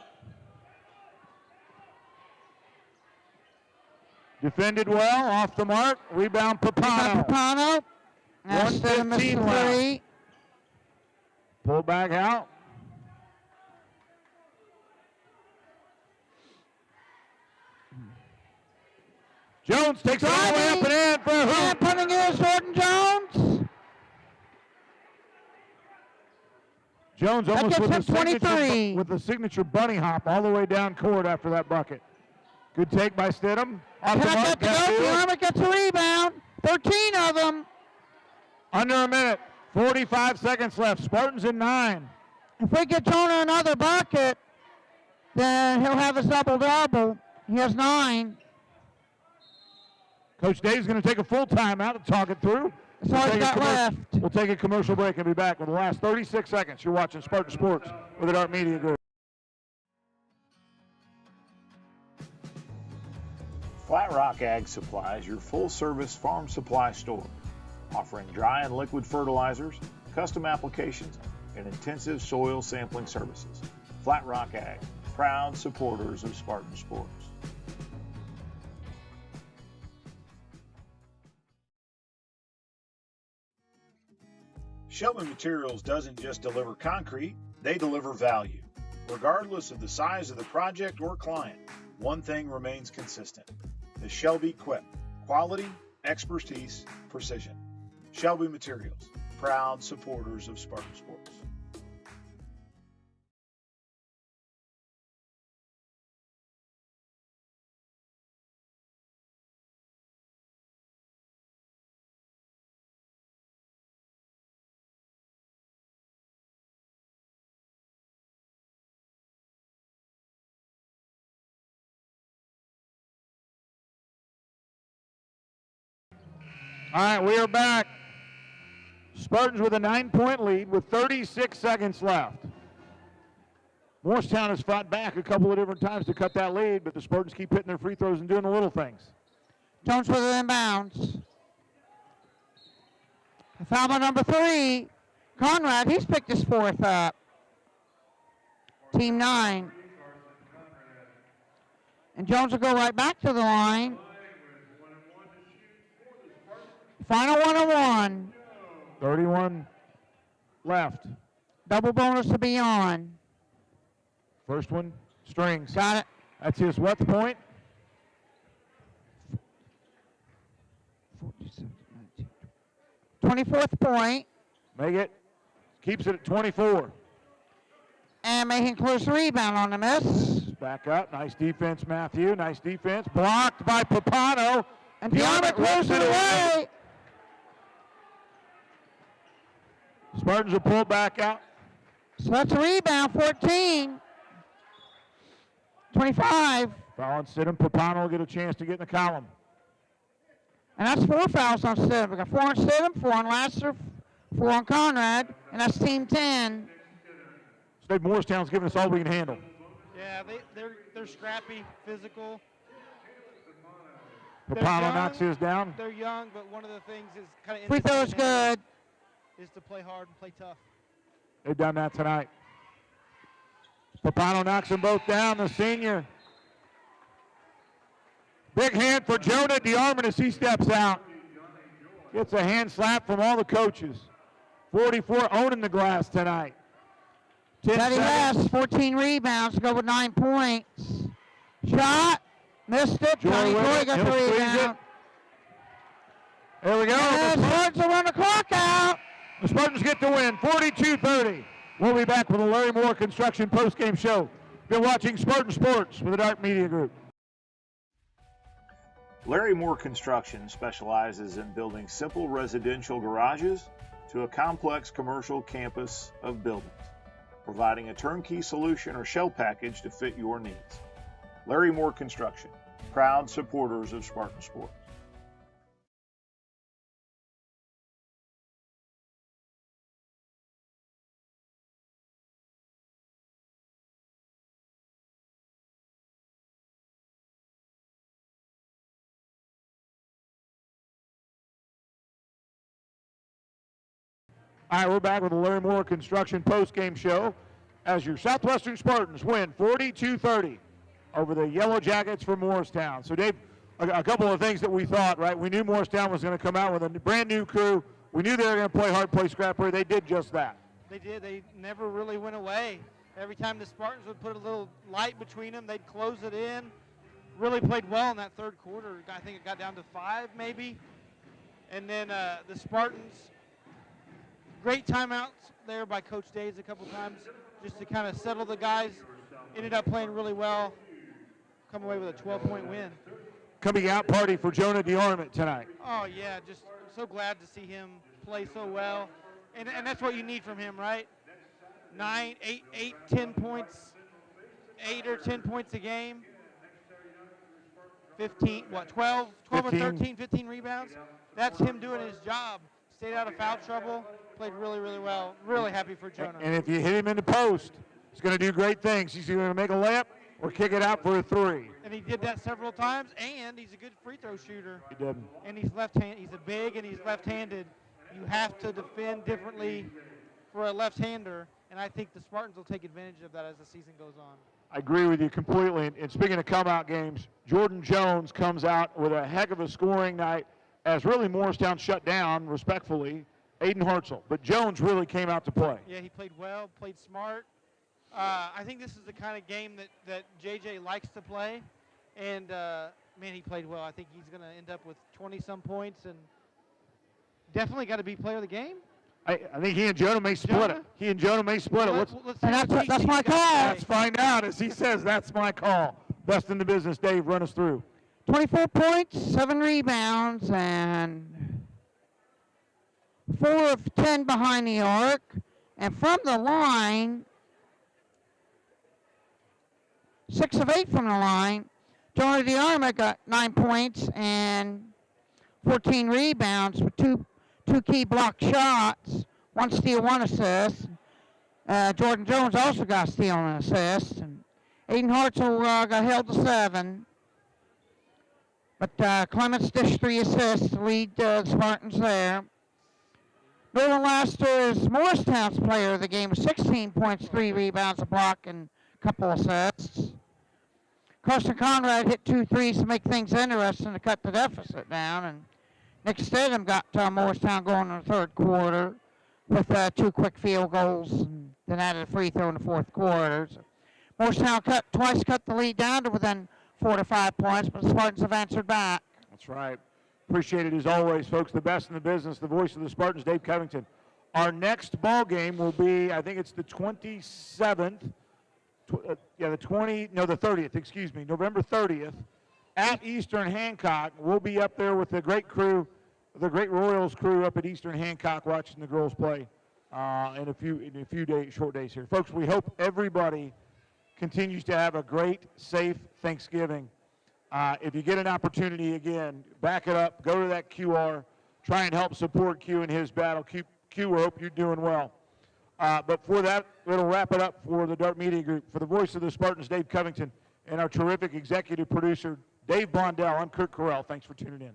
Defended well, off the mark. Rebound, Papano. Papano. That's the 1:15 left. Pull back out. Jones takes it all the way up and in for a hoop. And putting in Jordan Jones. Jones almost with with a signature bunny hop all the way down court after that bucket. Good take by Stidham. Off the mark, Jarman gets a rebound. 13 of them. Under a minute. 45 seconds left. Spartans in 9. If we get Jonah another bucket, then he'll have his double-double. He has 9. Coach Dave's going to take a full timeout to talk it through. That's all he's got left. We'll take a commercial break and be back with the last 36 seconds. You're watching Spartan Sports with the Art Media Group. Flat Rock Ag Supply is your full-service farm supply store, offering dry and liquid fertilizers, custom applications, and intensive soil sampling services. Flat Rock Ag, proud supporters of Spartan Sports. Shelby Materials doesn't just deliver concrete, they deliver value. Regardless of the size of the project or client, one thing remains consistent: the Shelby Quip. Quality, expertise, precision. Shelby Materials, proud supporters of Spartan Sports. All right, we are back. Spartans with a 9-point lead with 36 seconds left. Morristown has fought back a couple of different times to cut that lead, but the Spartans keep hitting their free throws and doing the little things. Jones with it inbounds. Foul by number 3. Conrad, he's picked his 4th up. Team 9. And Jones will go right back to the line. Final 1-on-1. 31 left. Double bonus to be on. First one, strings. Got it. That's his what point? 24th point. Make it. Keeps it at 24. And Mahan close the rebound on the miss. Back up. Nice defense, Matthew. Nice defense. Blocked by Papano. And DeArmond throws it away. Spartans will pull back out. So that's a rebound, 14. 25. Foul on Stidham. Papano will get a chance to get in the column. And that's 4 fouls on Stidham. We got 4 on Stidham, 4 on Lasser, 4 on Conrad, and that's team 10. State Morristown's giving us all we can handle. Yeah, they're scrappy, physical. Papano knocks his down. They're young, but one of the things is kind of free throw is good. Is to play hard and play tough. They've done that tonight. Papano knocks them both down, the senior. Big hand for Jonah DeArmond as he steps out. Gets a hand slap from all the coaches. 44 owning the glass tonight. Teddy West, 14 rebounds, go with 9 points. Shot, missed it. Johnny Joy got the rebound. There we go. And the Spartans will run the clock out. The Spartans get the win, 42-30. We'll be back with the Larry Moore Construction postgame show. You're watching Spartan Sports with the Dark Media Group. Larry Moore Construction specializes in building simple residential garages to a complex commercial campus of buildings, providing a turnkey solution or shell package to fit your needs. Larry Moore Construction, proud supporters of Spartan Sports. All right, we're back with the Larry Moore Construction postgame show as your Southwestern Spartans win 42-30 over the Yellow Jackets from Morristown. So, Dave, a couple of things that we thought, right? We knew Morristown was going to come out with a brand new crew. We knew they were going to play hard, play scrapper. They did just that. They did. They never really went away. Every time the Spartans would put a little light between them, they'd close it in. Really played well in that third quarter. I think it got down to 5 maybe. And then the Spartans, great timeouts there by Coach Days a couple times just to kind of settle the guys. Ended up playing really well. Come away with a 12-point win. Coming out party for Jonah DeArmond tonight. Oh, yeah, just so glad to see him play so well. And that's what you need from him, right? 9, 8, 10 points, 8 or 10 points a game. 15, 12 or 13, 15 rebounds. That's him doing his job. Stayed out of foul trouble, played really, really well. Really happy for Jonah. And if you hit him in the post, he's going to do great things. He's going to make a layup or kick it out for a 3. And he did that several times, and he's a good free throw shooter. He did. And he's left-handed. He's a big, and he's left-handed. You have to defend differently for a left-hander, and I think the Spartans will take advantage of that as the season goes on. I agree with you completely. And speaking of come-out games, Jordan Jones comes out with a heck of a scoring night as really Morristown shut down, respectfully, Aiden Hartzell. But Jones really came out to play. Yeah, he played well, played smart. I think this is the kind of game that JJ likes to play. And, man, he played well. I think he's going to end up with 20-some points and definitely got to be player of the game. I think he and Jonah may split it. He and Jonah may split it. Let's that's my call. Let's find out. As he says, that's my call. Best in the business. Dave, run us through. 24 points, 7 rebounds, and 4 of 10 behind the arc. And from the line, 6 of 8 from the line. Jonah DeArmond got 9 points and 14 rebounds with two key block shots, 1 steal, 1 assist. Jordan Jones also got a steal and an assist. And Aiden Hartzell got held to 7. But Clements dished 3 assists to lead the Spartans there. Nolan Laster is Morristown's player of the game with 16 points, 3 rebounds, a block, and a couple assists. Carson Conrad hit 2 threes to make things interesting to cut the deficit down. And Nick Stidham got Morristown going in the third quarter with 2 quick field goals and then added a free throw in the fourth quarter. So Morristown twice cut the lead down to within 4 to 5 points, but the Spartans have answered back. That's right. Appreciate it as always, folks. The best in the business, the voice of the Spartans, Dave Covington. Our next ball game will be, I think it's the 27th the 30th, excuse me, November 30th at Eastern Hancock. We'll be up there with the great crew, the great Royals crew up at Eastern Hancock watching the girls play in a few days, short days here. Folks, we hope everybody continues to have a great, safe Thanksgiving. If you get an opportunity, again, back it up, go to that QR, try and help support Q in his battle. Q, we hope you're doing well. But for that, it'll wrap it up for the Dart Media Group. For the voice of the Spartans, Dave Covington, and our terrific executive producer, Dave Blondell, I'm Kurt Correll. Thanks for tuning in.